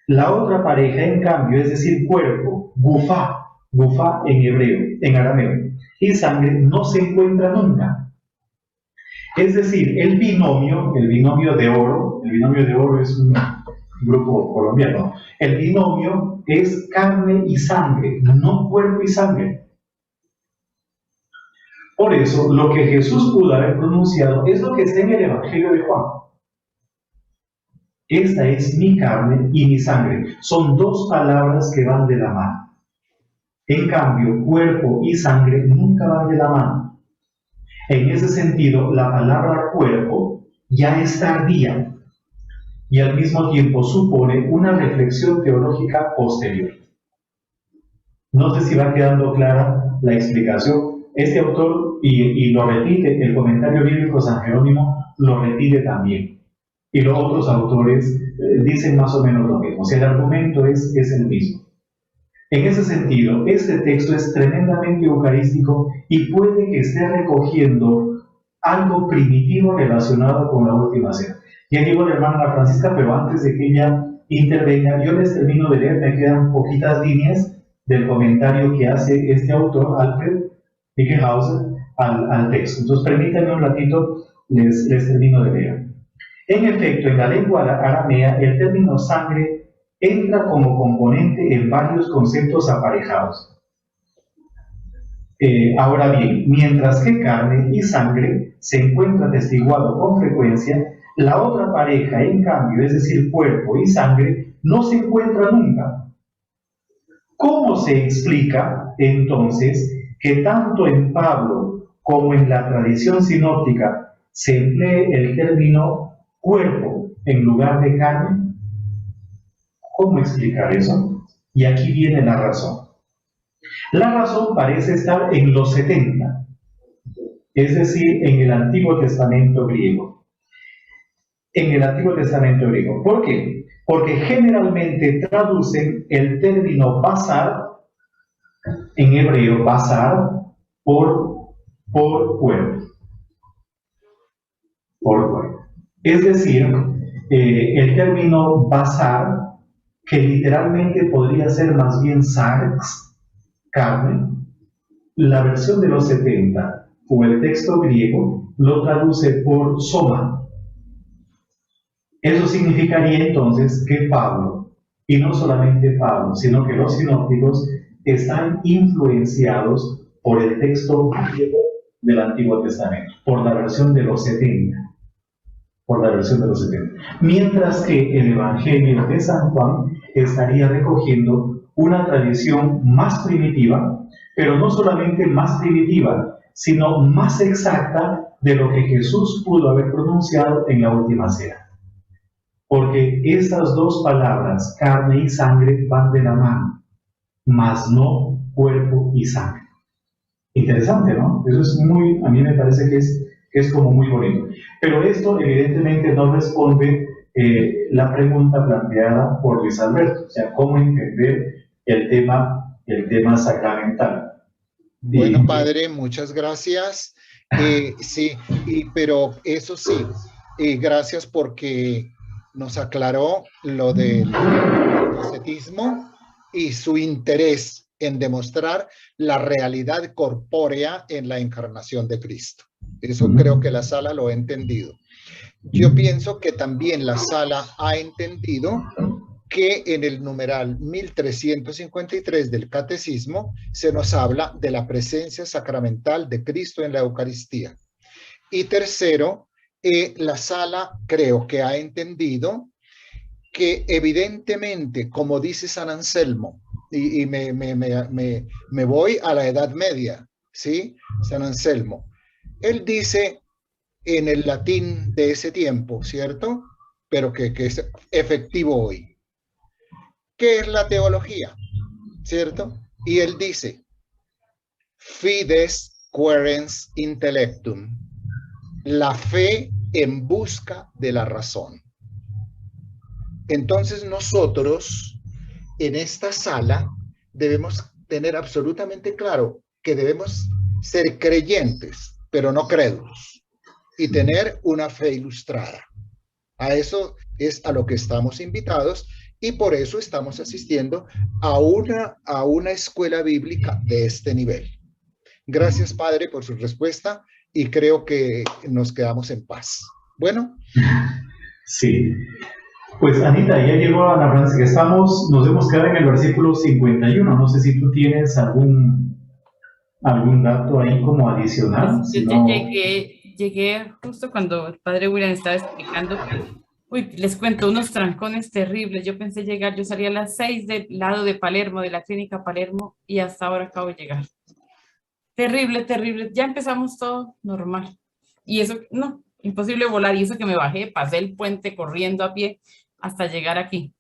la otra pareja, en cambio, es decir, cuerpo, gufá en hebreo, en arameo, y sangre no se encuentra nunca. Es decir, el binomio de oro es un grupo colombiano, el binomio es carne y sangre, no cuerpo y sangre. Por eso, lo que Jesús pudo haber pronunciado es lo que está en el Evangelio de Juan. Esta es mi carne y mi sangre. Son dos palabras que van de la mano. En cambio, cuerpo y sangre nunca van de la mano. En ese sentido, la palabra cuerpo ya es tardía y al mismo tiempo supone una reflexión teológica posterior. No sé si va quedando clara la explicación. Este autor, y lo repite, el comentario bíblico San Jerónimo lo repite también. Y los otros autores dicen más o menos lo mismo. O sea, el argumento es el mismo. En ese sentido, este texto es tremendamente eucarístico y puede que esté recogiendo algo primitivo relacionado con la última cena. Ya llegó la hermana Francisca, pero antes de que ella intervenga, yo les termino de leer, me quedan poquitas líneas del comentario que hace este autor, Alfred Wickhauser, al texto. Entonces, permítanme un ratito, les termino de leer. En efecto, en la lengua aramea, el término sangre entra como componente en varios conceptos aparejados. Ahora bien, mientras que carne y sangre se encuentra atestiguado con frecuencia, la otra pareja, en cambio, es decir, cuerpo y sangre, no se encuentra nunca. ¿Cómo se explica, entonces, que tanto en Pablo como en la tradición sinóptica se emplee el término cuerpo en lugar de carne? ¿Cómo explicar eso? Y aquí viene la razón. La razón parece estar en los 70, es decir, en el Antiguo Testamento griego. En el Antiguo Testamento griego. ¿Por qué? Porque generalmente traducen el término basar, en hebreo basar, por cuerpo. Por cuerpo. Es decir, el término basar, que literalmente podría ser más bien sarx, carne, la versión de los 70 o el texto griego lo traduce por soma. Eso significaría entonces que Pablo, y no solamente Pablo, sino que los sinópticos están influenciados por el texto griego del Antiguo Testamento, por la versión de los 70. Por la versión de los 70. Mientras que el Evangelio de San Juan estaría recogiendo una tradición más primitiva, pero no solamente más primitiva, sino más exacta de lo que Jesús pudo haber pronunciado en la última cena. Porque esas dos palabras, carne y sangre, van de la mano, mas no cuerpo y sangre. Interesante, ¿no? Eso es a mí me parece que es como muy bonito. Pero esto evidentemente no responde la pregunta planteada por Luis Alberto, o sea, cómo entender el tema sacramental. Bueno, padre, muchas gracias. Sí, pero eso sí, gracias porque nos aclaró lo del ascetismo y su interés en demostrar la realidad corpórea en la encarnación de Cristo. Eso creo que la sala lo ha entendido. Yo pienso que también la sala ha entendido que en el numeral 1353 del Catecismo se nos habla de la presencia sacramental de Cristo en la Eucaristía. Y tercero, la sala creo que ha entendido que evidentemente, como dice San Anselmo, y me voy a la Edad Media, ¿sí? San Anselmo. Él dice en el latín de ese tiempo, ¿cierto? Pero que es efectivo hoy. ¿Qué es la teología? ¿Cierto? Y él dice, fides querens intellectum, la fe en busca de la razón. Entonces nosotros en esta sala debemos tener absolutamente claro que debemos ser creyentes, pero no crédulos, y tener una fe ilustrada. A eso es a lo que estamos invitados y por eso estamos asistiendo a una escuela bíblica de este nivel. Gracias, Padre, por su respuesta y creo que nos quedamos en paz. Bueno. Sí. Pues Anita, ya llegó a la Francisca. Nos hemos quedado en el versículo 51. No sé si tú tienes algún dato ahí como adicional. Yo llegué justo cuando el padre William estaba explicando. Uy, les cuento, unos trancones terribles. Yo pensé llegar, yo salí a las 6 del lado de Palermo, de la clínica Palermo, y hasta ahora acabo de llegar. Terrible, terrible. Ya empezamos todo normal. Y eso, no, imposible volar. Y eso que me bajé, pasé el puente corriendo a pie hasta llegar aquí.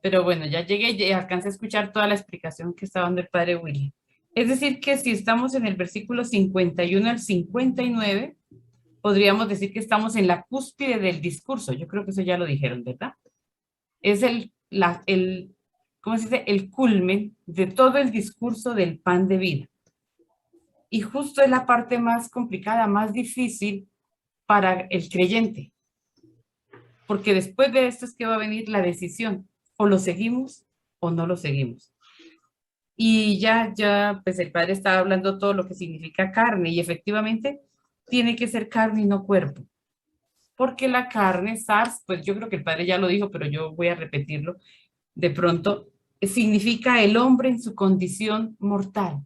Pero bueno, ya llegué y alcancé a escuchar toda la explicación que estaba dando el padre William. Es decir, que si estamos en el versículo 51 al 59, podríamos decir que estamos en la cúspide del discurso. Yo creo que eso ya lo dijeron, ¿verdad? Es ¿cómo se dice? El culmen de todo el discurso del pan de vida. Y justo es la parte más complicada, más difícil para el creyente. Porque después de esto es que va a venir la decisión. O lo seguimos o no lo seguimos. Y pues el padre estaba hablando todo lo que significa carne. Y efectivamente tiene que ser carne y no cuerpo. Porque la carne, SARS, pues yo creo que el padre ya lo dijo, pero yo voy a repetirlo de pronto, significa el hombre en su condición mortal,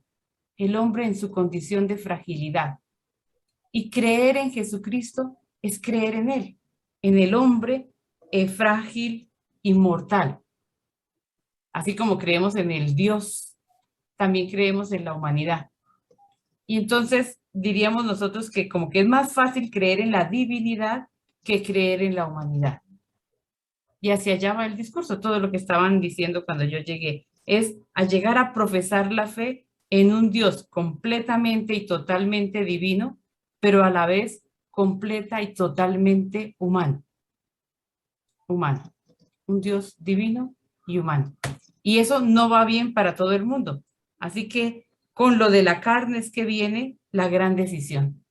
el hombre en su condición de fragilidad. Y creer en Jesucristo es creer en el hombre frágil y mortal. Así como creemos en el Dios, también creemos en la humanidad. Y entonces diríamos nosotros que como que es más fácil creer en la divinidad que creer en la humanidad. Y hacia allá va el discurso. Todo lo que estaban diciendo cuando yo llegué es a llegar a profesar la fe en un Dios completamente y totalmente divino, pero a la vez completa y totalmente humano. Humano. Un Dios divino y humano. Y eso no va bien para todo el mundo. Así que con lo de la carne es que viene la gran decisión.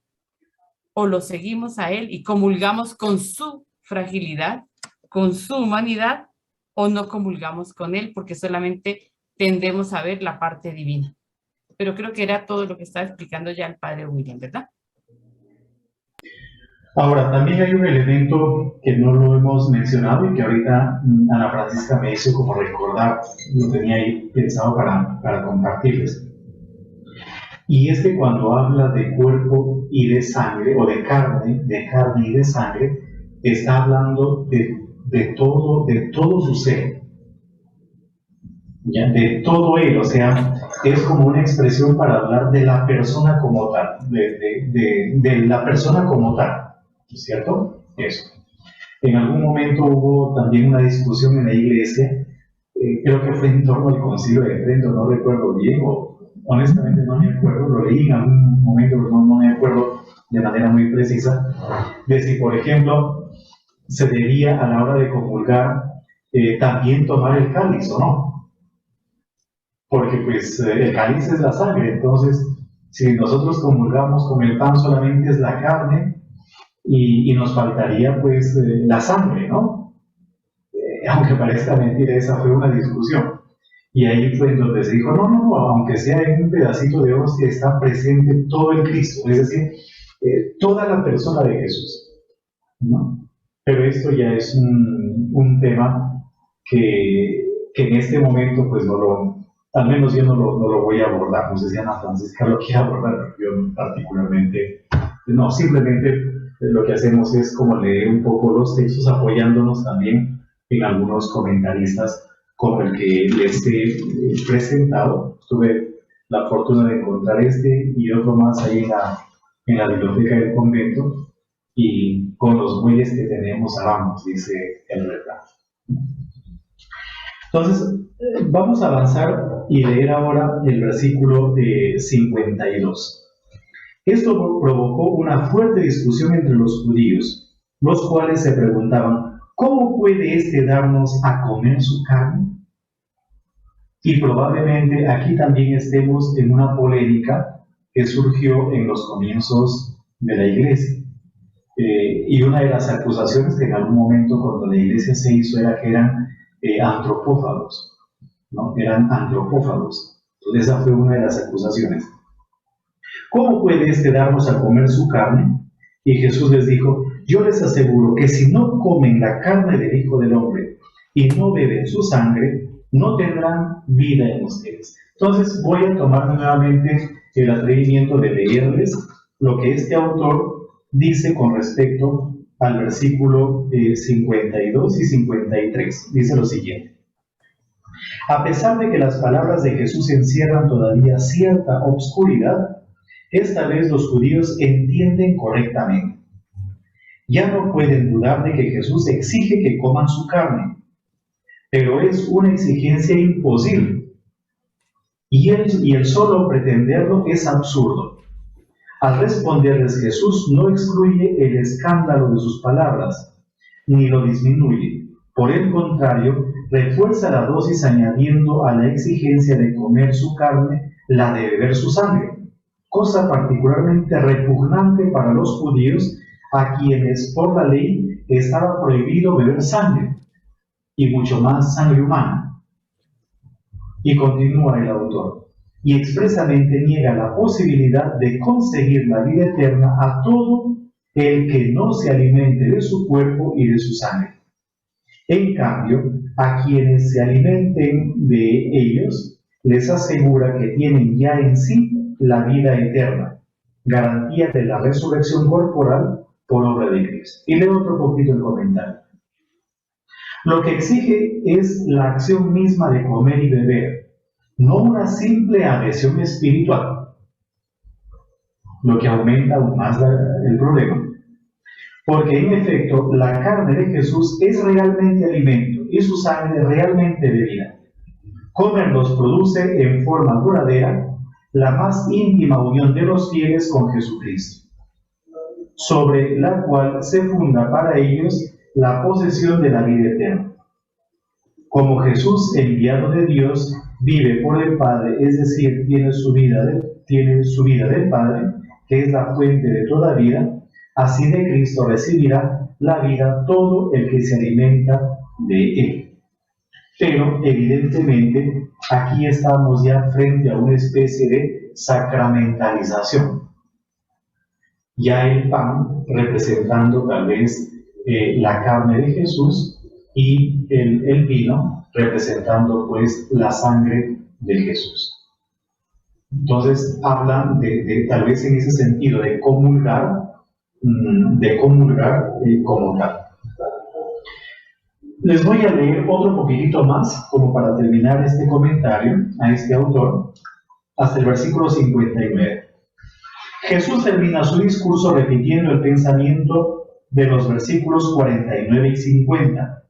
O lo seguimos a Él y comulgamos con su fragilidad, con su humanidad, o no comulgamos con Él porque solamente tendemos a ver la parte divina. Pero creo que era todo lo que estaba explicando ya el padre William, ¿verdad? Ahora, también hay un elemento que no lo hemos mencionado y que ahorita Ana Francisca me hizo como recordar, lo tenía ahí pensado para compartirles. Y es que cuando habla de cuerpo y de sangre, o de carne y de sangre, está hablando de todo su ser, ¿ya? De todo él, o sea, es como una expresión para hablar de la persona como tal, de la persona como tal, ¿cierto? Eso. En algún momento hubo también una discusión en la iglesia, creo que fue en torno al Concilio de Trento, no recuerdo bien, o honestamente no me acuerdo, lo leí en algún momento, pero no me acuerdo de manera muy precisa, de si, por ejemplo, se debía a la hora de comulgar también tomar el cáliz o no. Porque pues el cáliz es la sangre, entonces si nosotros comulgamos con el pan solamente es la carne y nos faltaría pues la sangre, ¿no? Aunque parezca mentira, esa fue una discusión. Y ahí fue en donde se dijo, no, aunque sea en un pedacito de hostia está presente todo el Cristo, es decir, toda la persona de Jesús, ¿no? Pero esto ya es un tema que en este momento, pues al menos yo no lo voy a abordar. No sé si Ana Francisca lo quiere abordar, pero yo particularmente, no, simplemente lo que hacemos es como leer un poco los textos, apoyándonos también en algunos comentaristas como el que les he presentado. Tuve la fortuna de encontrar este y otro más ahí en la biblioteca del convento, y con los bueyes que tenemos hablamos, dice el refrán. Entonces, vamos a avanzar y leer ahora el versículo 52. Esto provocó una fuerte discusión entre los judíos, los cuales se preguntaban, ¿cómo puede éste darnos a comer su carne? Y probablemente aquí también estemos en una polémica que surgió en los comienzos de la iglesia. Y una de las acusaciones que en algún momento cuando la iglesia se hizo era que eran antropófagos, ¿no? Eran antropófagos. Entonces esa fue una de las acusaciones. ¿Cómo puede éste darnos a comer su carne? Y Jesús les dijo, yo les aseguro que si no comen la carne del Hijo del Hombre y no beben su sangre, no tendrán vida en ustedes. Entonces voy a tomarme nuevamente el atrevimiento de leerles lo que este autor dice con respecto al versículo 52 y 53. Dice lo siguiente. A pesar de que las palabras de Jesús encierran todavía cierta obscuridad, esta vez los judíos entienden correctamente. Ya no pueden dudar de que Jesús exige que coman su carne, pero es una exigencia imposible. Y el solo pretenderlo es absurdo. Al responderles Jesús no excluye el escándalo de sus palabras, ni lo disminuye. Por el contrario, refuerza la dosis añadiendo a la exigencia de comer su carne la de beber su sangre, cosa particularmente repugnante para los judíos, a quienes por la ley estaba prohibido beber sangre, y mucho más sangre humana. Y continúa el autor, y expresamente niega la posibilidad de conseguir la vida eterna a todo el que no se alimente de su cuerpo y de su sangre. En cambio, a quienes se alimenten de ellos, les asegura que tienen ya en sí la vida eterna, garantía de la resurrección corporal por obra de Cristo. Y leo otro poquito el comentario. Lo que exige es la acción misma de comer y beber, no una simple adhesión espiritual, lo que aumenta aún más el problema. Porque en efecto, la carne de Jesús es realmente alimento y su sangre realmente bebida. Comerlos produce en forma duradera la más íntima unión de los fieles con Jesucristo, sobre la cual se funda para ellos la posesión de la vida eterna. Como Jesús, enviado de Dios, vive por el Padre, es decir, tiene su vida del Padre, que es la fuente de toda vida, así de Cristo recibirá la vida todo el que se alimenta de Él. Pero, evidentemente, aquí estamos ya frente a una especie de sacramentalización. Ya el pan representando tal vez la carne de Jesús y el vino representando pues la sangre de Jesús. Entonces hablan de tal vez en ese sentido de comulgar como tal. Les voy a leer otro poquitito más, como para terminar este comentario a este autor, hasta el versículo 59. Jesús termina su discurso repitiendo el pensamiento de los versículos 49 y 50,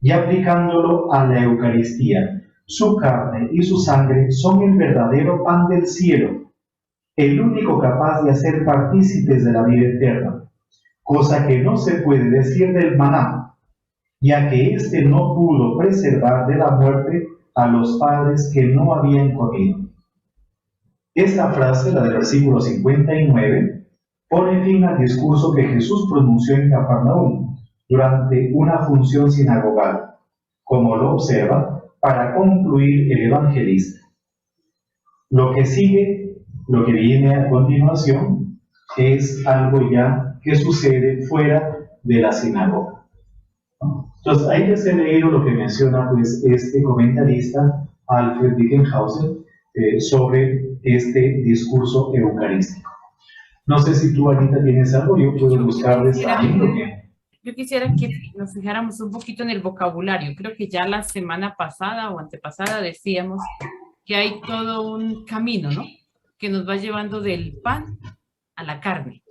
y aplicándolo a la Eucaristía. Su carne y su sangre son el verdadero pan del cielo, el único capaz de hacer partícipes de la vida eterna, cosa que no se puede decir del maná, ya que éste no pudo preservar de la muerte a los padres que no habían comido. Esta frase, la del versículo 59, pone fin al discurso que Jesús pronunció en Cafarnaúm durante una función sinagogal, como lo observa para concluir el evangelista. Lo que sigue, lo que viene a continuación, es algo ya que sucede fuera de la sinagoga. Entonces, ahí les he leído lo que menciona pues, este comentarista, Alfred Dickenhauser, sobre este discurso eucarístico. No sé si tú, Anita, tienes algo, yo puedo buscarles también lo que... Yo quisiera que nos fijáramos un poquito en el vocabulario. Creo que ya la semana pasada o antepasada decíamos que hay todo un camino, ¿no? Que nos va llevando del pan a la carne.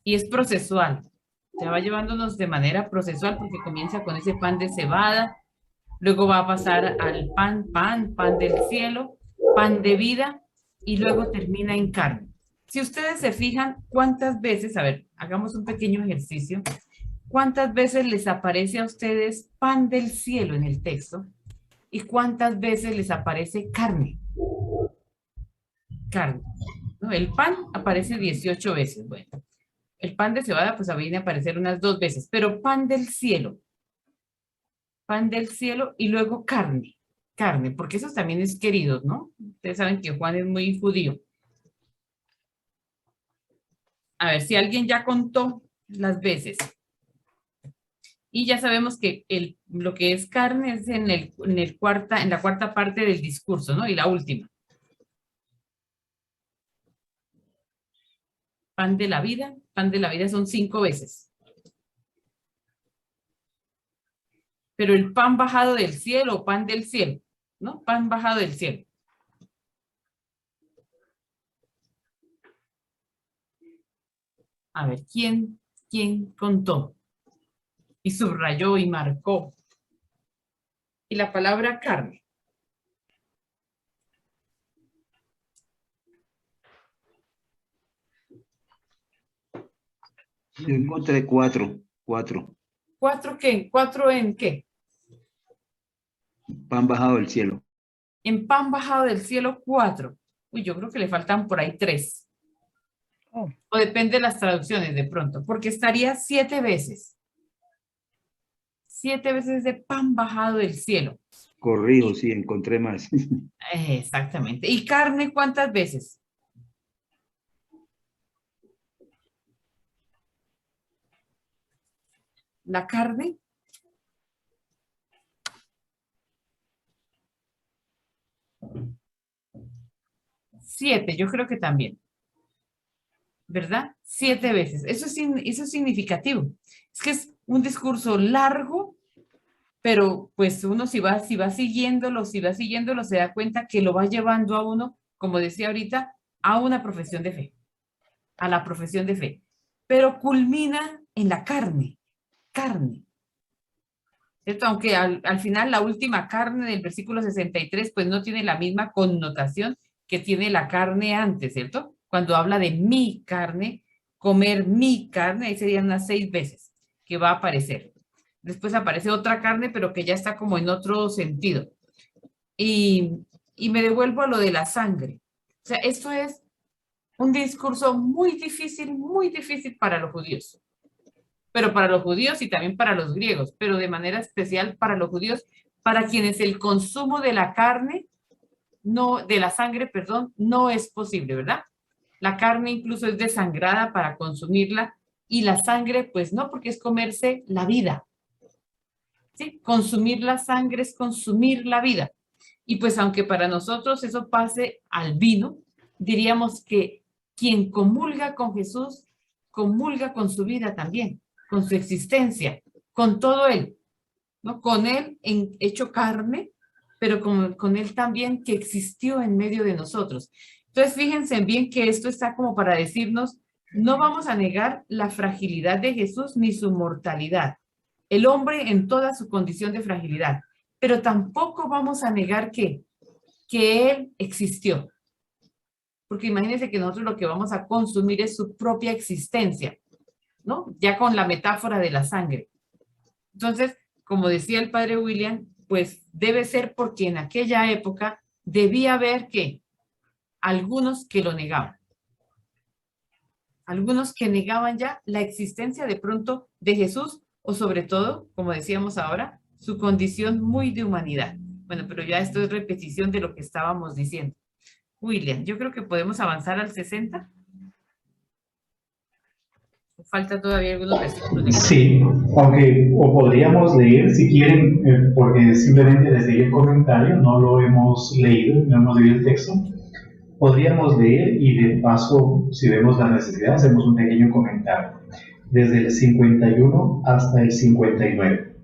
Y es procesual. Se va llevándonos de manera procesual porque comienza con ese pan de cebada, luego va a pasar al pan del cielo, pan de vida, y luego termina en carne. Si ustedes se fijan, ¿cuántas veces, a ver, hagamos un pequeño ejercicio, cuántas veces les aparece a ustedes pan del cielo en el texto y cuántas veces les aparece carne? Carne, ¿no? El pan aparece 18 veces, bueno. El pan de cebada, pues viene a aparecer unas 2 veces, pero pan del cielo y luego carne, porque esos también es queridos, ¿no? Ustedes saben que Juan es muy judío. A ver, si alguien ya contó las veces. Y ya sabemos que lo que es carne es en la cuarta parte del discurso, ¿no? Y la última. Pan de la vida son 5 veces. Pero el pan bajado del cielo, pan del cielo, ¿no? Pan bajado del cielo. A ver, ¿quién contó? Y subrayó y marcó. y la palabra carne. Yo encontré cuatro. ¿Cuatro qué? ¿Cuatro en qué? Pan bajado del cielo. En pan bajado del cielo, 4. Uy, yo creo que le faltan por ahí 3. Oh. O depende de las traducciones de pronto, porque estaría 7 veces. 7 veces de pan bajado del cielo. Corrijo, sí, encontré más. Exactamente. ¿Y carne cuántas veces? La carne. 7, yo creo que también. ¿Verdad? 7 veces. Eso es significativo. Es que es un discurso largo, pero pues uno si va siguiéndolo, se da cuenta que lo va llevando a uno, como decía ahorita, a una profesión de fe. A la profesión de fe. Pero culmina en la carne. ¿Cierto? Aunque al final la última carne del versículo 63 pues no tiene la misma connotación que tiene la carne antes, ¿cierto? Cuando habla de mi carne, comer mi carne, ahí serían unas 6 veces que va a aparecer. Después aparece otra carne, pero que ya está como en otro sentido. Y me devuelvo a lo de la sangre. O sea, esto es un discurso muy difícil para los judíos. Pero para los judíos y también para los griegos, pero de manera especial para los judíos, para quienes el consumo de la carne, de la sangre, perdón, no es posible, ¿verdad? La carne incluso es desangrada para consumirla y la sangre, pues no, porque es comerse la vida. ¿Sí? Consumir la sangre es consumir la vida. Y pues aunque para nosotros eso pase al vino, diríamos que quien comulga con Jesús, comulga con su vida también, con su existencia, con todo él, ¿no? Con él hecho carne, pero con él también que existió en medio de nosotros. Entonces, fíjense bien que esto está como para decirnos, no vamos a negar la fragilidad de Jesús ni su mortalidad, el hombre en toda su condición de fragilidad, pero tampoco vamos a negar que él existió. Porque imagínense que nosotros lo que vamos a consumir es su propia existencia, ¿no? Ya con la metáfora de la sangre. Entonces, como decía el padre William, pues debe ser porque en aquella época debía haber que algunos que lo negaban. Algunos que negaban ya la existencia de pronto de Jesús o sobre todo, como decíamos ahora, su condición muy de humanidad. Bueno, pero ya esto es repetición de lo que estábamos diciendo. William, yo creo que podemos avanzar al 60. Falta todavía algunos versículos. Sí, aunque o podríamos leer si quieren, porque simplemente les leí el comentario, no lo hemos leído, no hemos leído el texto. Podríamos leer y de paso, si vemos la necesidad, hacemos un pequeño comentario. Desde el 51 hasta el 59.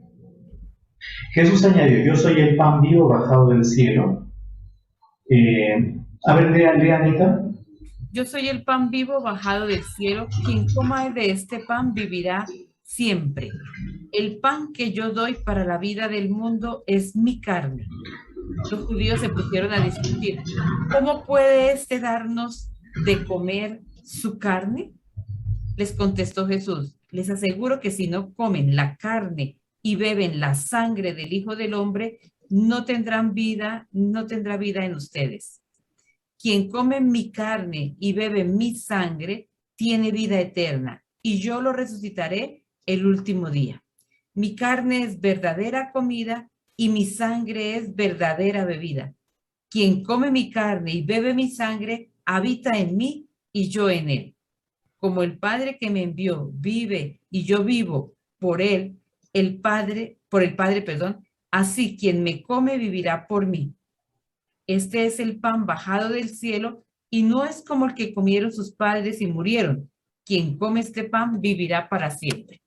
Jesús añadió, yo soy el pan vivo bajado del cielo. A ver, lea, Anita. Yo soy el pan vivo bajado del cielo. Quien coma de este pan vivirá siempre. El pan que yo doy para la vida del mundo es mi carne. Los judíos se pusieron a discutir. ¿Cómo puede este darnos de comer su carne? Les contestó Jesús. Les aseguro que si no comen la carne y beben la sangre del Hijo del Hombre, no tendrá vida en ustedes. Quien come mi carne y bebe mi sangre tiene vida eterna, y yo lo resucitaré el último día. Mi carne es verdadera comida y mi sangre es verdadera bebida. Quien come mi carne y bebe mi sangre habita en mí y yo en él. Como el Padre que me envió vive y yo vivo por él, por el Padre, así quien me come vivirá por mí. Este es el pan bajado del cielo y no es como el que comieron sus padres y murieron. Quien come este pan vivirá para siempre.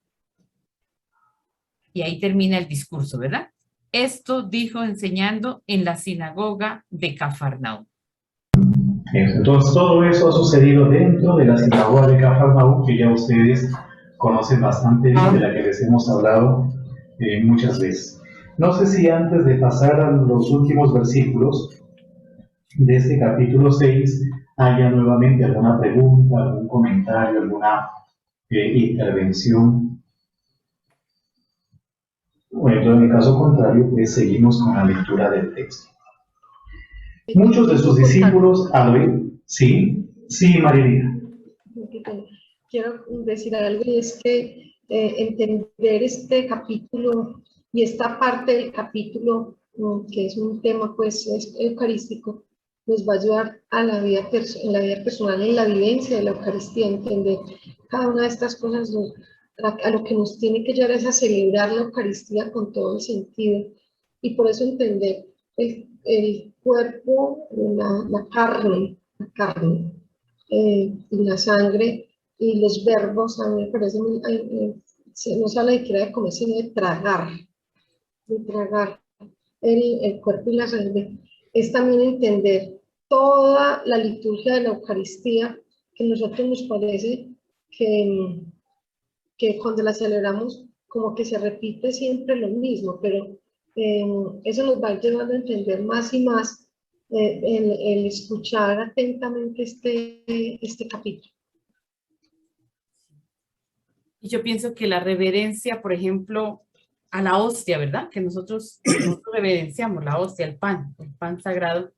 Y ahí termina el discurso, ¿verdad? Esto dijo enseñando en la sinagoga de Cafarnaúm. Entonces todo eso ha sucedido dentro de la sinagoga de Cafarnaúm, que ya ustedes conocen bastante bien, de la que les hemos hablado muchas veces. No sé si antes de pasar a los últimos versículos de este capítulo 6 haya nuevamente alguna pregunta, algún comentario, alguna intervención. Bueno, en el caso contrario, pues seguimos con la lectura del texto. Muchos de sus discípulos al oír, sí, María. Quiero decir algo, y es que entender este capítulo y esta parte del capítulo, que es un tema pues es eucarístico, nos va a ayudar a la vida en la vida personal, en la vivencia de la Eucaristía, entender cada una de estas cosas, a lo que nos tiene que llevar es a celebrar la Eucaristía con todo el sentido, y por eso entender el cuerpo, la carne, y la sangre y los verbos. A mí me parece no se habla de que era de comer, sino de tragar el cuerpo y la sangre. Es también entender toda la liturgia de la Eucaristía, que a nosotros nos parece que cuando la celebramos como que se repite siempre lo mismo, pero eso nos va llevando a entender más y más el escuchar atentamente este capítulo. Y yo pienso que la reverencia, por ejemplo, a la hostia, ¿verdad? Que nosotros reverenciamos la hostia, el pan sagrado,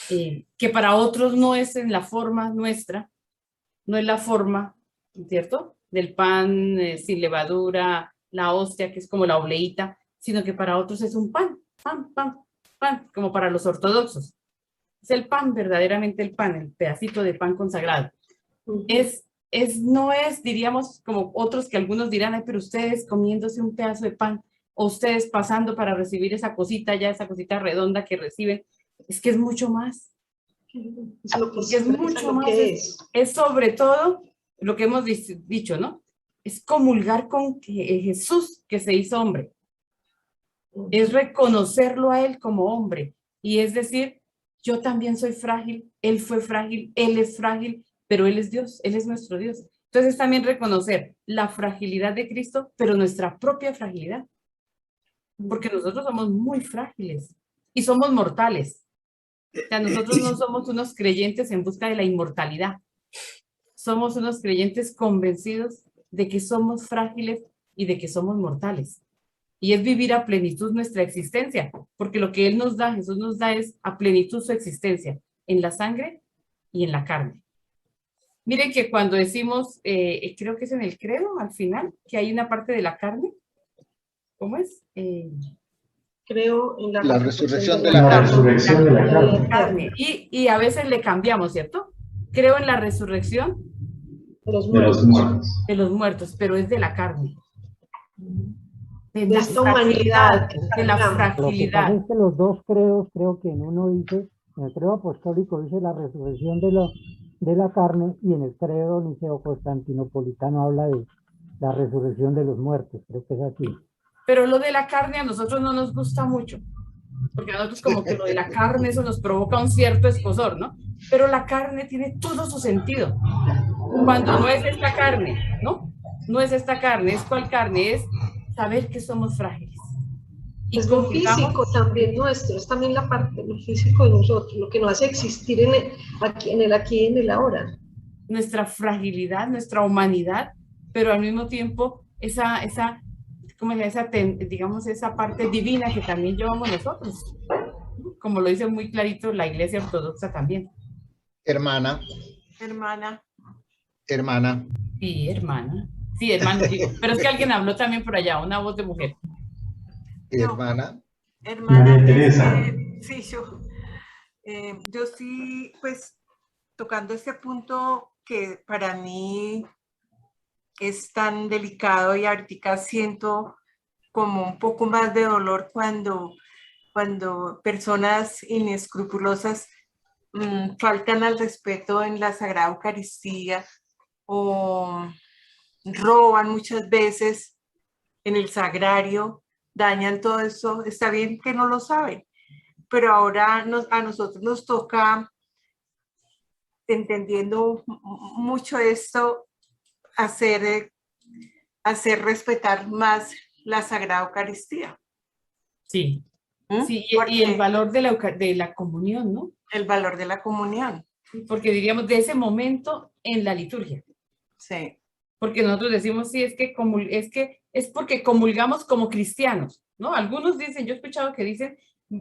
que para otros no es en la forma nuestra, no es la forma, ¿cierto? Del pan sin levadura, la hostia, que es como la obleíta, sino que para otros es un pan, como para los ortodoxos. Es el pan, verdaderamente el pan, el pedacito de pan consagrado. No es, diríamos, como otros que algunos dirán, ay, pero ustedes comiéndose un pedazo de pan, o ustedes pasando para recibir esa cosita redonda que reciben, es que es mucho más. Es mucho más. Es sobre todo lo que hemos dicho, ¿no? Es comulgar con Jesús que se hizo hombre. Es reconocerlo a él como hombre. Y es decir, yo también soy frágil, él fue frágil, él es frágil, pero él es Dios, él es nuestro Dios. Entonces también reconocer la fragilidad de Cristo, pero nuestra propia fragilidad. Porque nosotros somos muy frágiles y somos mortales. O sea, nosotros no somos unos creyentes en busca de la inmortalidad. Somos unos creyentes convencidos de que somos frágiles y de que somos mortales. Y es vivir a plenitud nuestra existencia, porque lo que Él nos da, Jesús nos da, es a plenitud su existencia, en la sangre y en la carne. Miren que cuando decimos, creo que es en el credo, al final, que hay una parte de la carne. ¿Cómo es? Creo en la resurrección de la carne. Y a veces le cambiamos, ¿cierto? Creo en la resurrección de los muertos, pero es de la carne. De esta humanidad, de la fragilidad. Lo que pasa es que los dos credos, creo que en uno dice, en el credo apostólico dice la resurrección de la carne, y en el credo niceo-constantinopolitano habla de la resurrección de los muertos, creo que es así. Pero lo de la carne a nosotros no nos gusta mucho, porque a nosotros como que lo de la carne eso nos provoca un cierto escozor, ¿no? Pero la carne tiene todo su sentido. Cuando no es esta carne, ¿no? No es esta carne, ¿es cuál carne? Es saber que somos frágiles. Y es lo físico también nuestro, es también la parte del físico de nosotros, lo que nos hace existir en el aquí y en el ahora. Nuestra fragilidad, nuestra humanidad, pero al mismo tiempo digamos, esa parte divina que también llevamos nosotros. Como lo dice muy clarito la Iglesia Ortodoxa también. Hermana. Sí, hermana. Sí, hermano, digo. Pero es que alguien habló también por allá, una voz de mujer. Hermana. María Teresa. Sí, yo sí, pues, tocando este punto que para mí es tan delicado, y ahorita siento como un poco más de dolor cuando personas inescrupulosas faltan al respeto en la Sagrada Eucaristía o roban muchas veces en el sagrario, dañan todo eso. Está bien que no lo saben, pero ahora a nosotros nos toca, entendiendo mucho esto, hacer respetar más la Sagrada Eucaristía. Sí, ¿Mm? sí, y el Porque valor de la comunión, ¿no? el valor de la comunión. Porque diríamos de ese momento en la liturgia. Sí. Porque nosotros decimos, sí, es porque comulgamos como cristianos, ¿no? Algunos dicen, yo he escuchado que dicen,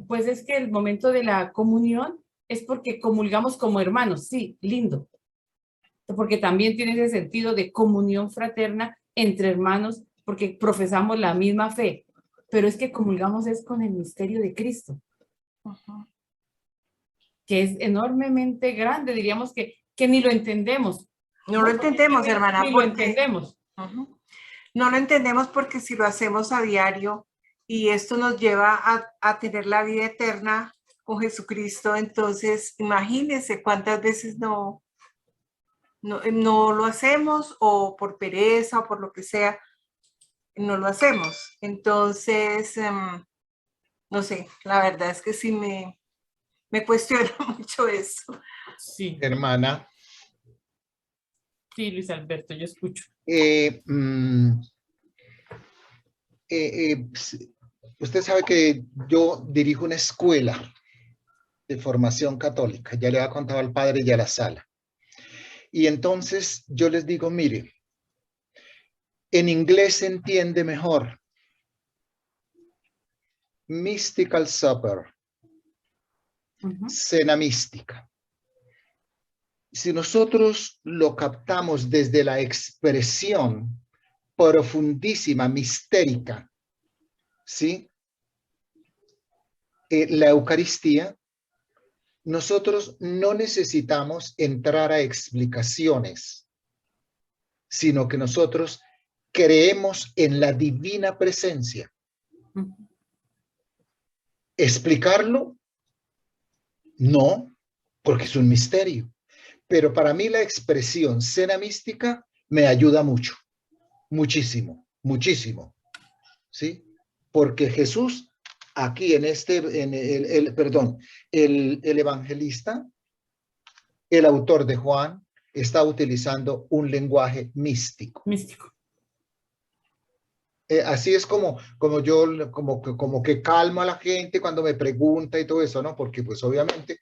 pues es que el momento de la comunión es porque comulgamos como hermanos. Sí, lindo. Porque también tiene ese sentido de comunión fraterna entre hermanos, porque profesamos la misma fe. Pero es que comulgamos es con el misterio de Cristo, Ujú. que es enormemente grande, diríamos que ni lo entendemos. No lo entendemos, hermana, Ni lo porque entendemos. ujú, no lo entendemos porque si lo hacemos a diario y esto nos lleva a tener la vida eterna con Jesucristo, entonces imagínense cuántas veces no lo hacemos o por pereza o por lo que sea, no lo hacemos. Entonces, no sé, la verdad es que sí me cuestiona mucho eso. Sí, Hermana, sí, Luis Alberto, yo escucho. Usted sabe que yo dirijo una escuela de formación católica, ya le ha contado al padre y a la sala. Y entonces yo les digo, mire, en inglés se entiende mejor. Mystical Supper, cena mística. Si nosotros lo captamos desde la expresión profundísima, mistérica, ¿sí? La Eucaristía, nosotros no necesitamos entrar a explicaciones, sino que nosotros creemos en la divina presencia. ¿Explicarlo? No, porque es un misterio. Pero para mí la expresión cena mística me ayuda mucho, muchísimo, muchísimo, ¿sí? Porque Jesús, aquí en el evangelista, el autor de Juan, está utilizando un lenguaje místico. Místico. Así es como que calmo a la gente cuando me pregunta y todo eso, ¿no? Porque pues obviamente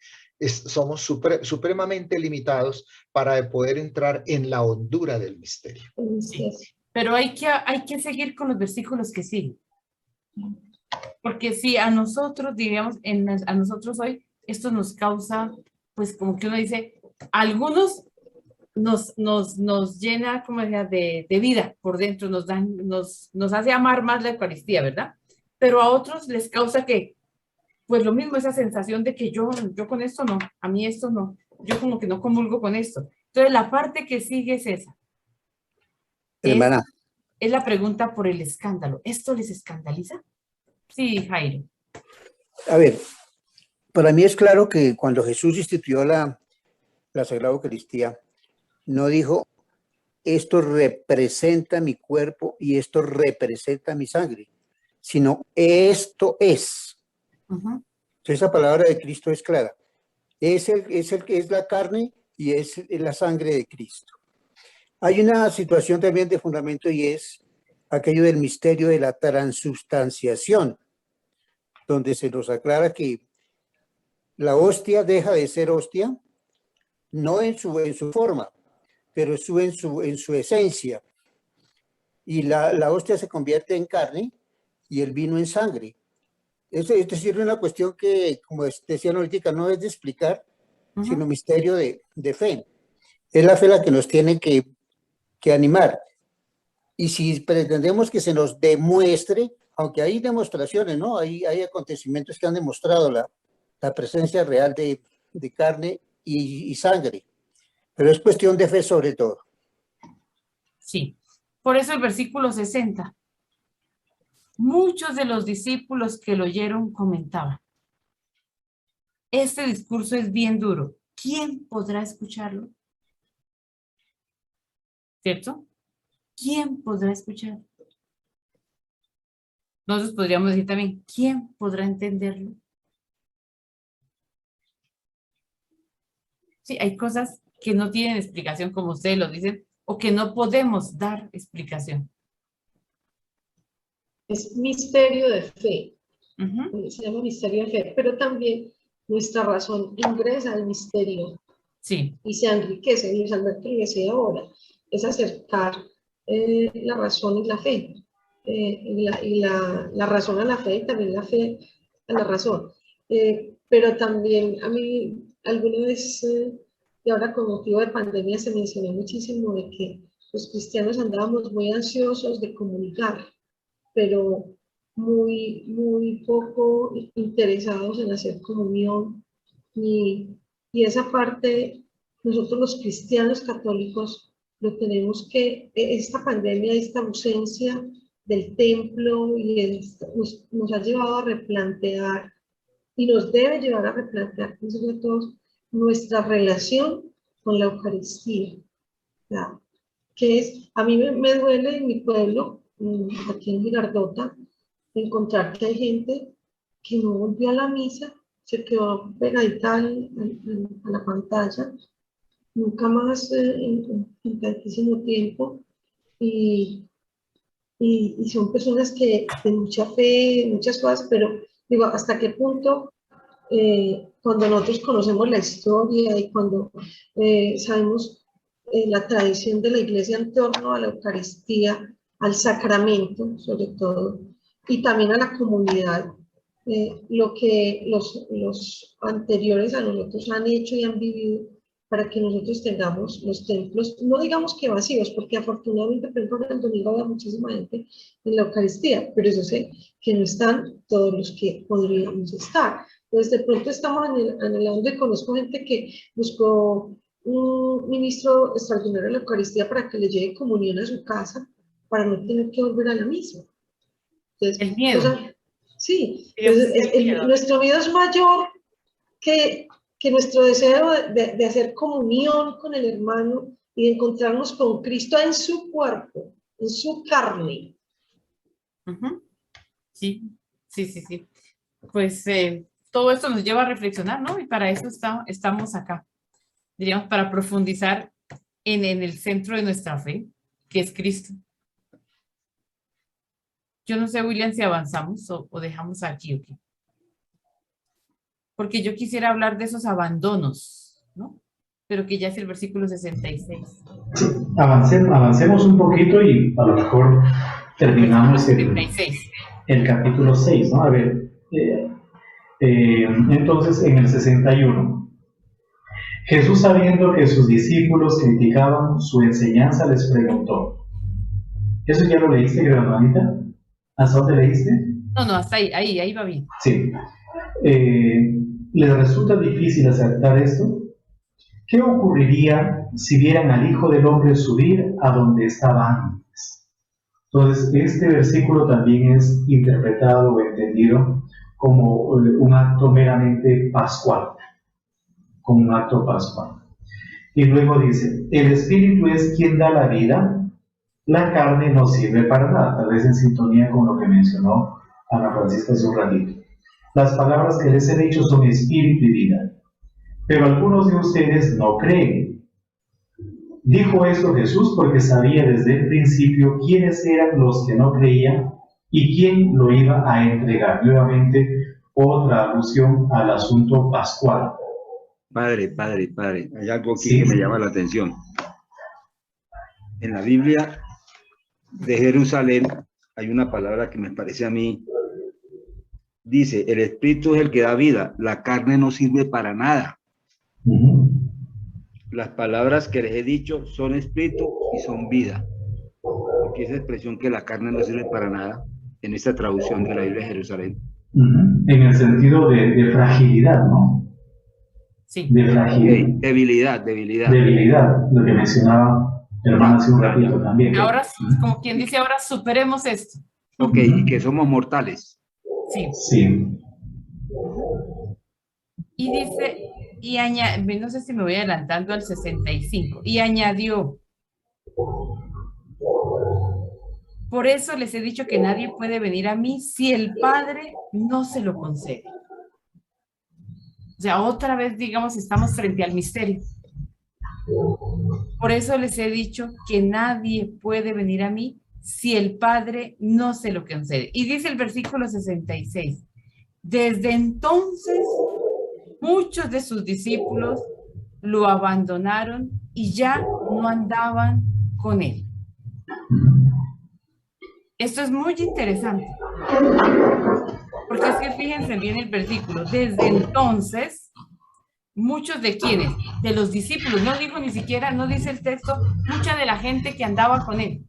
somos supremamente limitados para poder entrar en la hondura del misterio. Sí. Pero hay que seguir con los versículos que siguen. Porque si a nosotros, diríamos, a nosotros hoy, esto nos causa, pues como que uno dice, algunos nos llena como de vida por dentro, nos hace amar más la Eucaristía, ¿verdad? Pero a otros les causa que, pues lo mismo, esa sensación de que yo con esto no, a mí esto no, yo como que no comulgo con esto. Entonces la parte que sigue es esa. Hermana. Es la pregunta por el escándalo. ¿Esto les escandaliza? Sí, Jairo. A ver, para mí es claro que cuando Jesús instituyó la Sagrada Eucaristía, no dijo, esto representa mi cuerpo y esto representa mi sangre, sino esto es. Esa palabra de Cristo es clara. Es la carne y es la sangre de Cristo. Hay una situación también de fundamento y es aquello del misterio de la transubstanciación, donde se nos aclara que la hostia deja de ser hostia, no en su forma, pero en su esencia. Y la hostia se convierte en carne y el vino en sangre. Es decir, una cuestión que, como decía ahorita, no es de explicar, sino misterio de fe. Es la fe la que nos tiene que animar. Y si pretendemos que se nos demuestre, aunque hay demostraciones, ¿no? Hay acontecimientos que han demostrado la presencia real de carne y sangre. Pero es cuestión de fe sobre todo. Sí. Por eso el versículo 60. Muchos de los discípulos que lo oyeron comentaban, este discurso es bien duro. ¿Quién podrá escucharlo? ¿Cierto? ¿Quién podrá escucharlo? Nosotros podríamos decir también, ¿quién podrá entenderlo? Sí, hay cosas que no tienen explicación, como ustedes lo dicen, o que no podemos dar explicación. Es misterio de fe. Se llama misterio de fe, pero también nuestra razón ingresa al misterio Sí. y se enriquece. Luis Alberto lo decía ahora, es acercar la razón y la fe, la razón a la fe y también la fe a la razón. Pero también a mí alguna vez, y ahora con motivo de pandemia, se mencionó muchísimo de que los cristianos andábamos muy ansiosos de comunicar, pero muy poco interesados en hacer comunión. Y esa parte, nosotros los cristianos católicos, lo tenemos que, esta pandemia, esta ausencia del templo, nos ha llevado a replantear, y nos debe llevar a replantear, sobre todo, nuestra relación con la Eucaristía. ¿Verdad? Que es, a mí me duele en mi pueblo, aquí en Girardota, encontrar que hay gente que no volvió a la misa, se quedó pegadita a la pantalla, nunca más en tantísimo tiempo, y son personas que de mucha fe, muchas cosas, pero digo, ¿hasta qué punto cuando nosotros conocemos la historia y cuando sabemos la tradición de la iglesia en torno a la Eucaristía, al sacramento sobre todo, y también a la comunidad, lo que los anteriores a nosotros han hecho y han vivido para que nosotros tengamos los templos, no digamos que vacíos, porque afortunadamente, por ejemplo, el domingo había muchísima gente en la Eucaristía, pero eso sé que no están todos los que podríamos estar. Entonces, de pronto estamos anhelando, y conozco gente que buscó un ministro extraordinario de la Eucaristía para que le lleve comunión a su casa, para no tener que volver a la misa. Entonces, el miedo. O sea, sí, entonces, nuestro miedo es mayor que nuestro deseo de hacer comunión con el hermano y de encontrarnos con Cristo en su cuerpo, en su carne. Sí. Pues todo esto nos lleva a reflexionar, ¿no? Y para eso estamos acá. Diríamos, para profundizar en el centro de nuestra fe, que es Cristo. Yo no sé, William, si avanzamos o dejamos aquí, ¿ok? Porque yo quisiera hablar de esos abandonos, ¿no? Pero que ya es el versículo 66. Sí, avancemos un poquito y a lo mejor terminamos el capítulo 6, ¿no? A ver, entonces en el 61, Jesús, sabiendo que sus discípulos criticaban su enseñanza, les preguntó. ¿Eso ya lo leíste, hermanita? ¿Hasta dónde leíste? No, hasta ahí va bien. Sí. ¿Les resulta difícil aceptar esto? ¿Qué ocurriría si vieran al Hijo del Hombre subir a donde estaba antes? Entonces, este versículo también es interpretado o entendido como un acto meramente pascual, como un acto pascual. Y luego dice, el Espíritu es quien da la vida, la carne no sirve para nada, tal vez en sintonía con lo que mencionó Ana Francisca hace un ratito. Las palabras que les he dicho son espíritu y vida, pero algunos de ustedes no creen. Dijo esto Jesús porque sabía desde el principio quiénes eran los que no creían y quién lo iba a entregar. Nuevamente, otra alusión al asunto pascual. Padre, hay algo aquí que me llama la atención. En la Biblia de Jerusalén hay una palabra que me parece a mí. Dice, el espíritu es el que da vida, la carne no sirve para nada. Las palabras que les he dicho son espíritu y son vida. Porque esa expresión que la carne no sirve para nada, en esta traducción de la Biblia de Jerusalén. En el sentido de fragilidad, ¿no? Sí. De fragilidad. Debilidad. Debilidad, lo que mencionaba el hermano hace un ratito también. Ahora, como quien dice, ahora superemos esto. Ok, y que somos mortales. Sí. Y dice, no sé si me voy adelantando al 65, y añadió, por eso les he dicho que nadie puede venir a mí si el Padre no se lo concede. O sea, otra vez, digamos, estamos frente al misterio. Por eso les he dicho que nadie puede venir a mí si el Padre no se lo concede. Y dice el versículo 66, Desde entonces, muchos de sus discípulos lo abandonaron y ya no andaban con él. Esto es muy interesante, porque es que fíjense bien el versículo. Desde entonces, muchos de quienes, de los discípulos, no dijo ni siquiera, no dice el texto, mucha de la gente que andaba con él.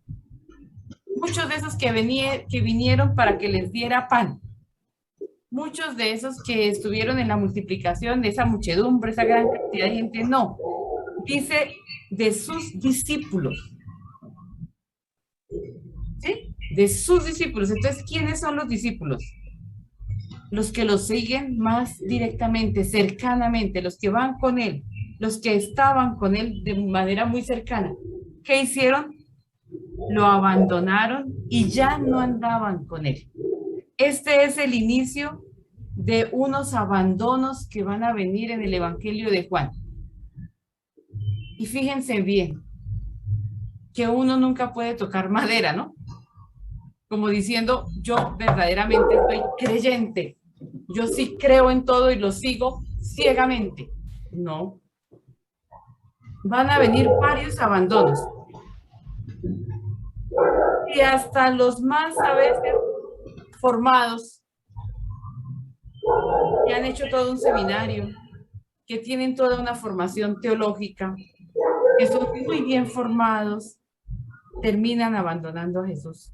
Muchos de esos que vinieron para que les diera pan. Muchos de esos que estuvieron en la multiplicación de esa muchedumbre, esa gran cantidad de gente, no. Dice de sus discípulos. ¿Sí? De sus discípulos. Entonces, ¿quiénes son los discípulos? Los que lo siguen más directamente, cercanamente, los que van con él, los que estaban con él de manera muy cercana. ¿Qué hicieron? Lo abandonaron y ya no andaban con él. Este es el inicio de unos abandonos que van a venir en el Evangelio de Juan. Y fíjense bien, que uno nunca puede tocar madera, ¿no? Como diciendo, yo verdaderamente soy creyente. Yo sí creo en todo y lo sigo ciegamente. No. Van a venir varios abandonos. Y hasta los más a veces formados, que han hecho todo un seminario, que tienen toda una formación teológica, que son muy bien formados, terminan abandonando a Jesús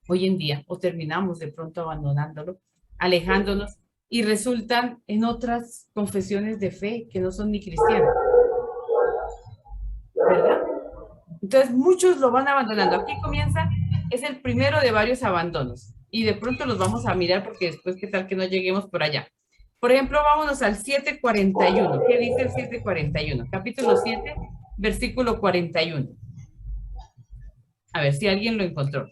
hoy en día, o terminamos de pronto abandonándolo, alejándonos, y resultan en otras confesiones de fe que no son ni cristianas, ¿verdad? Entonces muchos lo van abandonando. Aquí comienza, es el primero de varios abandonos, y de pronto los vamos a mirar porque después qué tal que no lleguemos por allá. Por ejemplo, vámonos al 7:41. ¿Qué dice el 7:41? Capítulo 7, versículo 41. A ver si alguien lo encontró.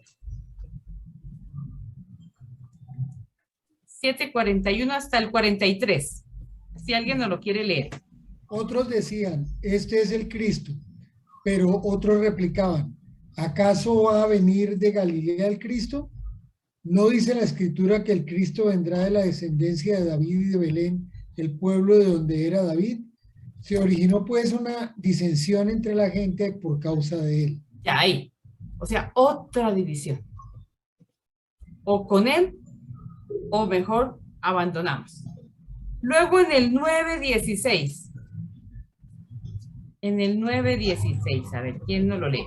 7:41 hasta el 43. Si alguien no lo quiere leer. Otros decían, este es el Cristo, pero otros replicaban, ¿acaso va a venir de Galilea el Cristo? ¿No dice la Escritura que el Cristo vendrá de la descendencia de David y de Belén, el pueblo de donde era David? Se originó pues una disensión entre la gente por causa de él. Ya ahí. O sea, otra división. O con él, o mejor, abandonamos. Luego en el 9:16. En el 9:16, a ver, ¿quién no lo lee?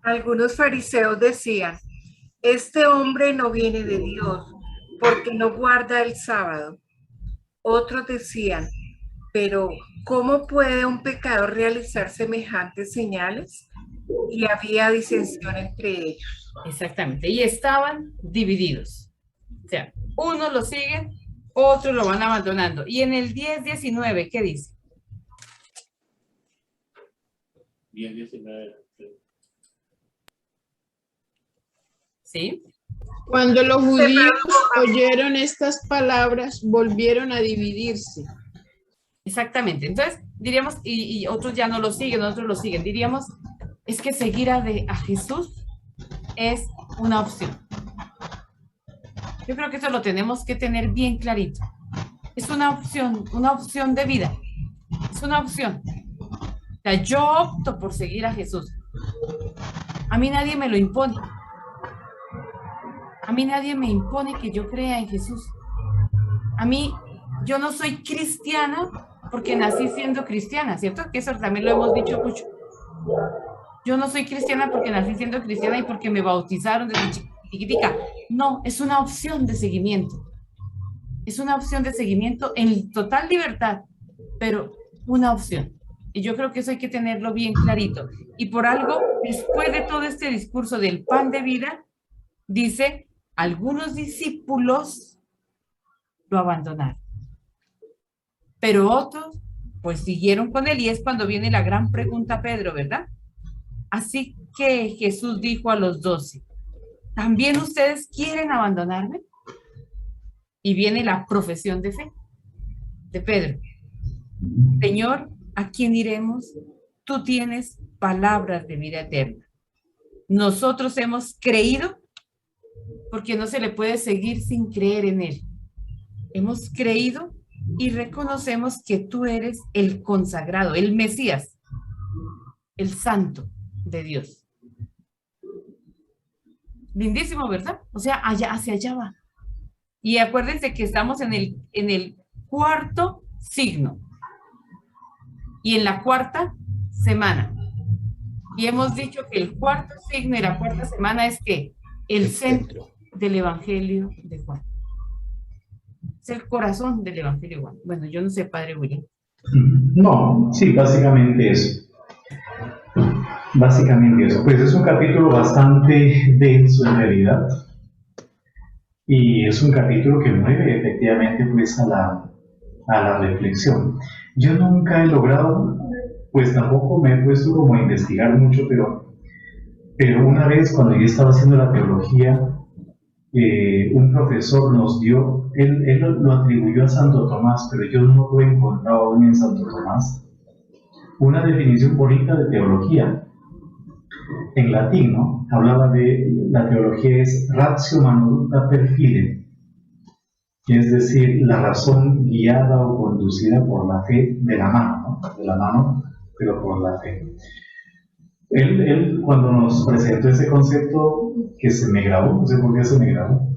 Algunos fariseos decían, este hombre no viene de Dios porque no guarda el sábado. Otros decían, pero ¿cómo puede un pecador realizar semejantes señales? Y había disensión entre ellos. Exactamente, y estaban divididos. O sea, unos lo siguen, otros lo van abandonando. Y en el 10:19, ¿qué dice? 10:19. ¿Sí? Cuando los judíos oyeron estas palabras, volvieron a dividirse. Exactamente. Entonces, diríamos, y otros ya no lo siguen, otros lo siguen. Diríamos, es que seguir a Jesús es una opción. Yo creo que eso lo tenemos que tener bien clarito. Es una opción de vida. Es una opción. O sea, yo opto por seguir a Jesús. A mí nadie me lo impone. A mí nadie me impone que yo crea en Jesús. A mí, yo no soy cristiana porque nací siendo cristiana, ¿cierto? Que eso también lo hemos dicho mucho. Yo no soy cristiana porque nací siendo cristiana y porque me bautizaron desde chiquitica. No, es una opción de seguimiento. Es una opción de seguimiento en total libertad, pero una opción. Y yo creo que eso hay que tenerlo bien clarito. Y por algo, después de todo este discurso del pan de vida, dice, algunos discípulos lo abandonaron. Pero otros, pues siguieron con él. Y es cuando viene la gran pregunta, Pedro, ¿verdad? Así que Jesús dijo a los 12, ¿también ustedes quieren abandonarme? Y viene la profesión de fe de Pedro. Señor, ¿a quién iremos? Tú tienes palabras de vida eterna. Nosotros hemos creído porque no se le puede seguir sin creer en Él. Hemos creído y reconocemos que tú eres el consagrado, el Mesías, el Santo de Dios. Lindísimo, ¿verdad? O sea, allá, hacia allá va. Y acuérdense que estamos en el cuarto signo y en la cuarta semana. Y hemos dicho que el cuarto signo y la cuarta semana es que el centro del Evangelio de Juan. Es el corazón del Evangelio de Juan. Bueno, yo no sé, Padre William. No, sí, básicamente eso. Básicamente eso. Pues es un capítulo bastante denso en realidad. Y es un capítulo que mueve efectivamente pues a la reflexión. Yo nunca he logrado, pues tampoco me he puesto como a investigar mucho, pero una vez cuando yo estaba haciendo la teología, un profesor nos dio, él lo atribuyó a Santo Tomás, pero yo no lo he encontrado aún en Santo Tomás, una definición bonita de teología. En latín, ¿no? Hablaba de la teología es ratio manuducta per fide, es decir, la razón guiada o conducida por la fe de la mano, ¿no? De la mano, pero por la fe. Él cuando nos presentó ese concepto, que se me grabó, no sé por qué se me grabó,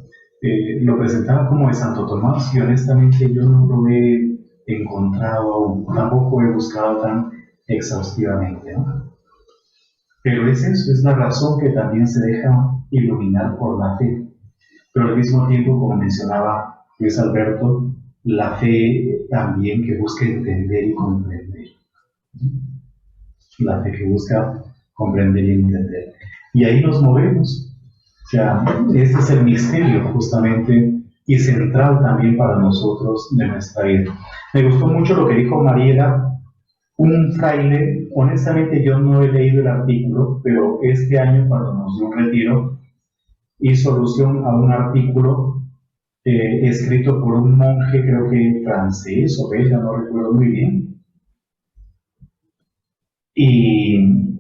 lo presentaba como de Santo Tomás, y honestamente yo no lo he encontrado aún, tampoco he buscado tan exhaustivamente, ¿no? Pero es eso, es la razón que también se deja iluminar por la fe. Pero al mismo tiempo, como mencionaba Luis Alberto, la fe también que busca entender y comprender. La fe que busca comprender y entender. Y ahí nos movemos. O sea, este es el misterio justamente y central también para nosotros de nuestra vida. Me gustó mucho lo que dijo Mariela. Un fraile, honestamente yo no he leído el artículo, pero este año cuando nos dio un retiro, hizo alusión a un artículo escrito por un monje, creo que francés o belga, no recuerdo muy bien, y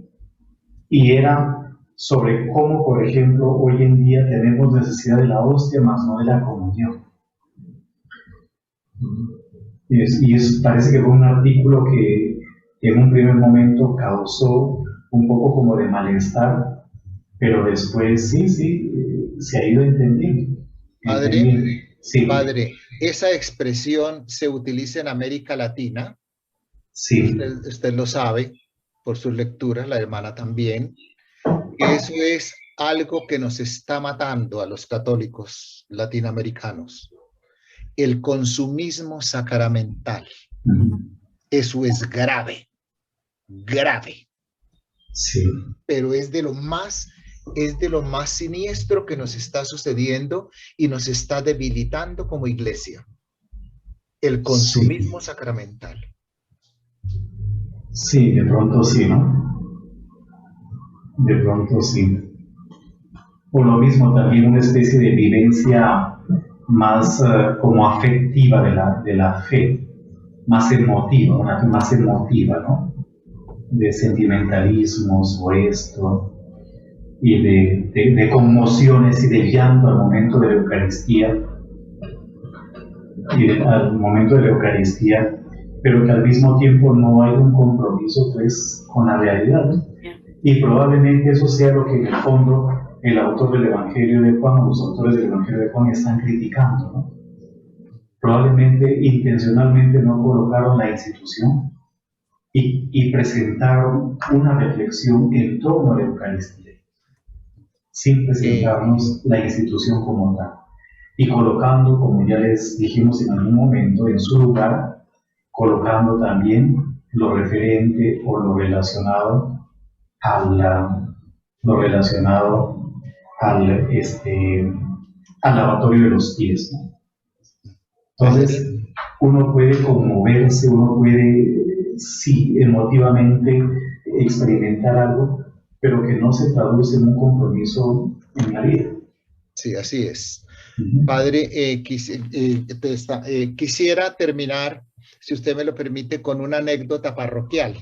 era sobre cómo, por ejemplo, hoy en día tenemos necesidad de la hostia, más no de la comunión. Parece que fue un artículo que en un primer momento causó un poco como de malestar, pero después sí, se ha ido entendiendo. Padre, esa expresión se utiliza en América Latina. Sí. Usted lo sabe por sus lecturas, la hermana también. Eso es algo que nos está matando a los católicos latinoamericanos. El consumismo sacramental. Eso es grave, grave. Sí. Pero es de lo más siniestro que nos está sucediendo y nos está debilitando como iglesia. El consumismo sacramental. Sí, de pronto sí, ¿no? De pronto sí. O lo mismo también una especie de vivencia más como afectiva de la fe. Más emotiva, una fe más emotiva, ¿no? De sentimentalismos o esto, y de conmociones y de llanto al momento de la Eucaristía, pero que al mismo tiempo no hay un compromiso pues con la realidad, ¿no? Y probablemente eso sea lo que en el fondo el autor del Evangelio de Juan, o los autores del Evangelio de Juan están criticando, ¿no? Probablemente intencionalmente no colocaron la institución y presentaron una reflexión en torno a la Eucaristía, sin presentarnos la institución como tal, y colocando, como ya les dijimos en algún momento, en su lugar, colocando también lo referente o lo relacionado al lavatorio de los pies, ¿no? Entonces, uno puede conmoverse, uno puede, sí, emotivamente experimentar algo, pero que no se traduce en un compromiso en la vida. Sí, así es. Padre, quisiera terminar, si usted me lo permite, con una anécdota parroquial.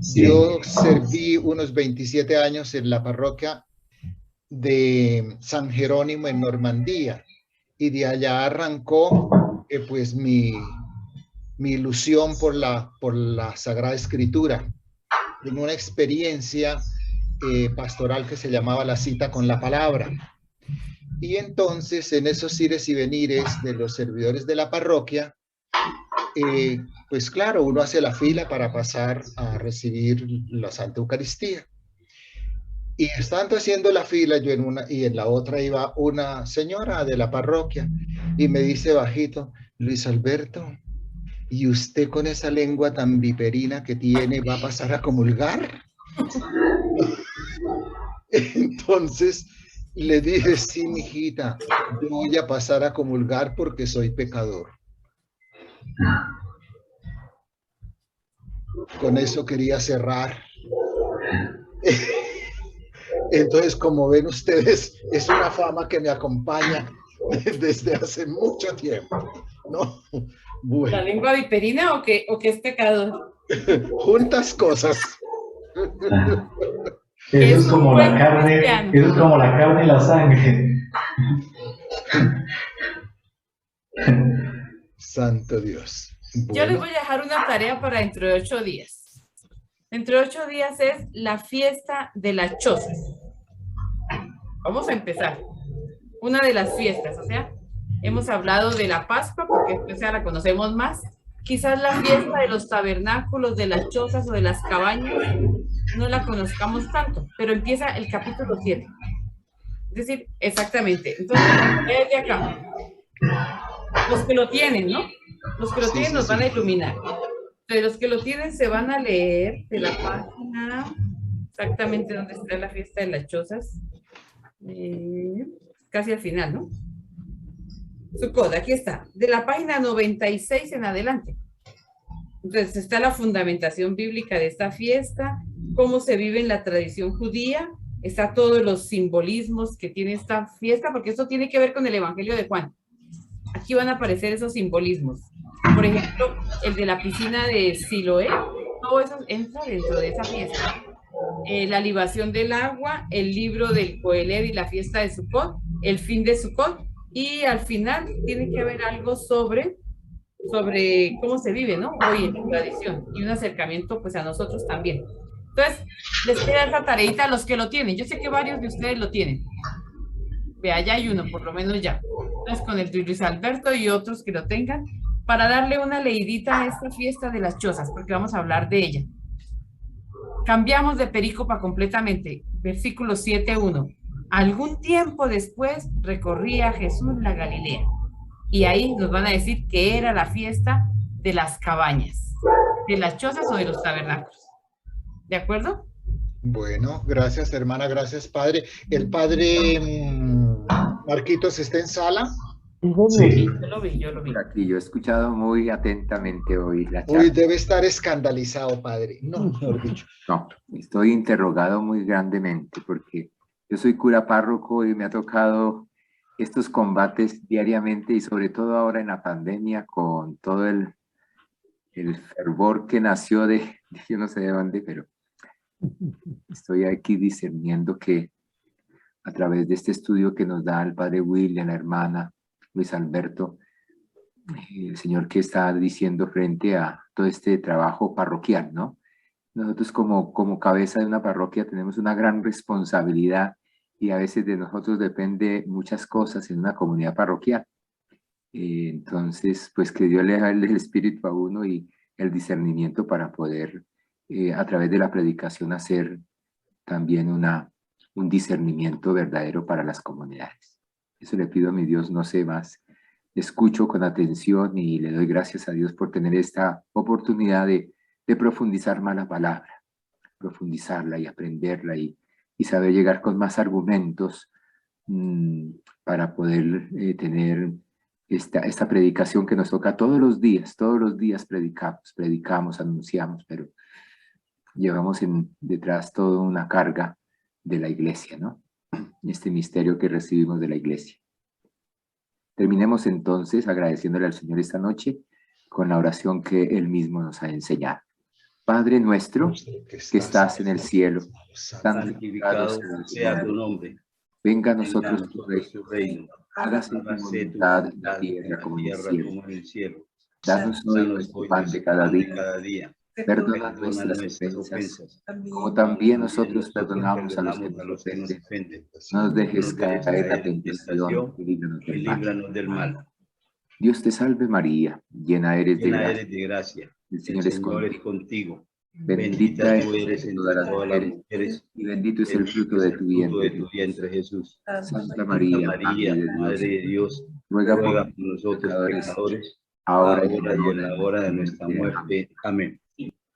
Sí. Yo serví unos 27 años en la parroquia de San Jerónimo en Normandía, y de allá arrancó pues mi ilusión por la Sagrada Escritura, en una experiencia pastoral que se llamaba La Cita con la Palabra. Y entonces, en esos ires y venires de los servidores de la parroquia, pues claro, uno hace la fila para pasar a recibir la Santa Eucaristía. Y estando haciendo la fila, yo en una y en la otra iba una señora de la parroquia y me dice bajito: Luis Alberto, ¿y usted con esa lengua tan viperina que tiene va a pasar a comulgar? Entonces le dije: sí, mijita, yo voy a pasar a comulgar porque soy pecador. Con eso quería cerrar. Entonces, como ven ustedes, es una fama que me acompaña desde hace mucho tiempo, ¿no? Bueno. ¿La lengua viperina o que es pecador? Juntas cosas. Eso es como la carne, eso es como la carne y la sangre. Santo Dios. Bueno. Yo les voy a dejar una tarea para dentro de 8 días. Dentro de 8 días es la fiesta de las chozas. Vamos a empezar. Una de las fiestas, o sea, hemos hablado de la Pascua porque esa la conocemos más. Quizás la fiesta de los tabernáculos, de las chozas o de las cabañas no la conozcamos tanto, pero empieza el capítulo 7. Es decir, exactamente. Entonces, desde acá, los que lo tienen, ¿no? Los que lo tienen nos van a iluminar. De los que lo tienen se van a leer de la página, exactamente donde está la fiesta de las chozas, casi al final, ¿no? Sukkot, aquí está, de la página 96 en adelante. Entonces está la fundamentación bíblica de esta fiesta, cómo se vive en la tradición judía, está todos los simbolismos que tiene esta fiesta, porque esto tiene que ver con el Evangelio de Juan. Aquí van a aparecer esos simbolismos. Por ejemplo, el de la piscina de Siloé, todo eso entra dentro de esa fiesta. La libación del agua, el libro del Coeled y la fiesta de Sukkot, el fin de Sukkot, y al final tiene que haber algo sobre cómo se vive, ¿no? Hoy en la tradición, y un acercamiento pues a nosotros también. Entonces, les queda esa tareita a los que lo tienen. Yo sé que varios de ustedes lo tienen. Vea, ya hay uno, por lo menos ya. Entonces, con el de Luis Alberto y otros que lo tengan, para darle una leidita a esta fiesta de las chozas, porque vamos a hablar de ella. Cambiamos de perícopa completamente. Versículo 7:1. Algún tiempo después recorría Jesús la Galilea. Y ahí nos van a decir que era la fiesta de las cabañas, de las chozas o de los tabernáculos. ¿De acuerdo? Bueno, gracias, hermana, gracias, padre. ¿El padre Marquitos está en sala? Sí. Yo lo vi. Aquí yo he escuchado muy atentamente hoy la charla. Uy, debe estar escandalizado, padre. No, mejor dicho. No, estoy interrogado muy grandemente porque yo soy cura párroco y me ha tocado estos combates diariamente y sobre todo ahora en la pandemia con todo el fervor que nació de yo no sé de dónde, pero estoy aquí discerniendo que a través de este estudio que nos da el padre William, la hermana Luis Alberto, el Señor que está diciendo frente a todo este trabajo parroquial, ¿no? Nosotros como cabeza de una parroquia tenemos una gran responsabilidad y a veces de nosotros depende muchas cosas en una comunidad parroquial. Entonces, pues que Dios le dé el espíritu a uno y el discernimiento para poder, a través de la predicación, hacer también un discernimiento verdadero para las comunidades. Eso le pido a mi Dios, no sé más. Escucho con atención y le doy gracias a Dios por tener esta oportunidad de profundizar más la palabra, profundizarla y aprenderla y saber llegar con más argumentos para poder tener esta predicación que nos toca todos los días predicamos, anunciamos, pero llevamos detrás toda una carga de la iglesia, ¿no? Este misterio que recibimos de la iglesia. Terminemos entonces agradeciéndole al Señor esta noche con la oración que Él mismo nos ha enseñado. Padre nuestro que estás en el cielo, santificado sea tu nombre. Venga a Venga a nosotros tu reino. Hágase tu voluntad en la tierra como en el cielo. Danos hoy nuestro pan de cada día. Perdona nuestras ofensas, como también nosotros perdonamos a los que nos ofenden. No nos dejes caer en la tentación y líbranos del mal. Dios te salve María, llena eres de gracia. El Señor es contigo. Bendita tú eres entre todas las mujeres y bendito es el fruto de tu vientre, Jesús. Santa María, Madre de Dios, ruega por nosotros pecadores, ahora y en la hora de nuestra muerte. Amén.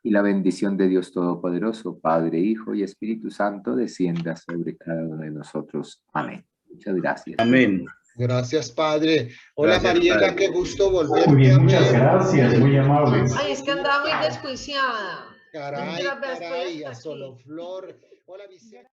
Y la bendición de Dios Todopoderoso, Padre, Hijo y Espíritu Santo, descienda sobre cada uno de nosotros. Amén. Muchas gracias. Amén. Gracias, Padre. Hola, Gracias, Mariela, Padre. qué gusto volverte Muy bien, a muchas ver. gracias, muy amables. Ay, es que andaba muy desjuiciada. Caray, Mientras ves, caray, estoy a aquí. solo flor. Hola, Vicente.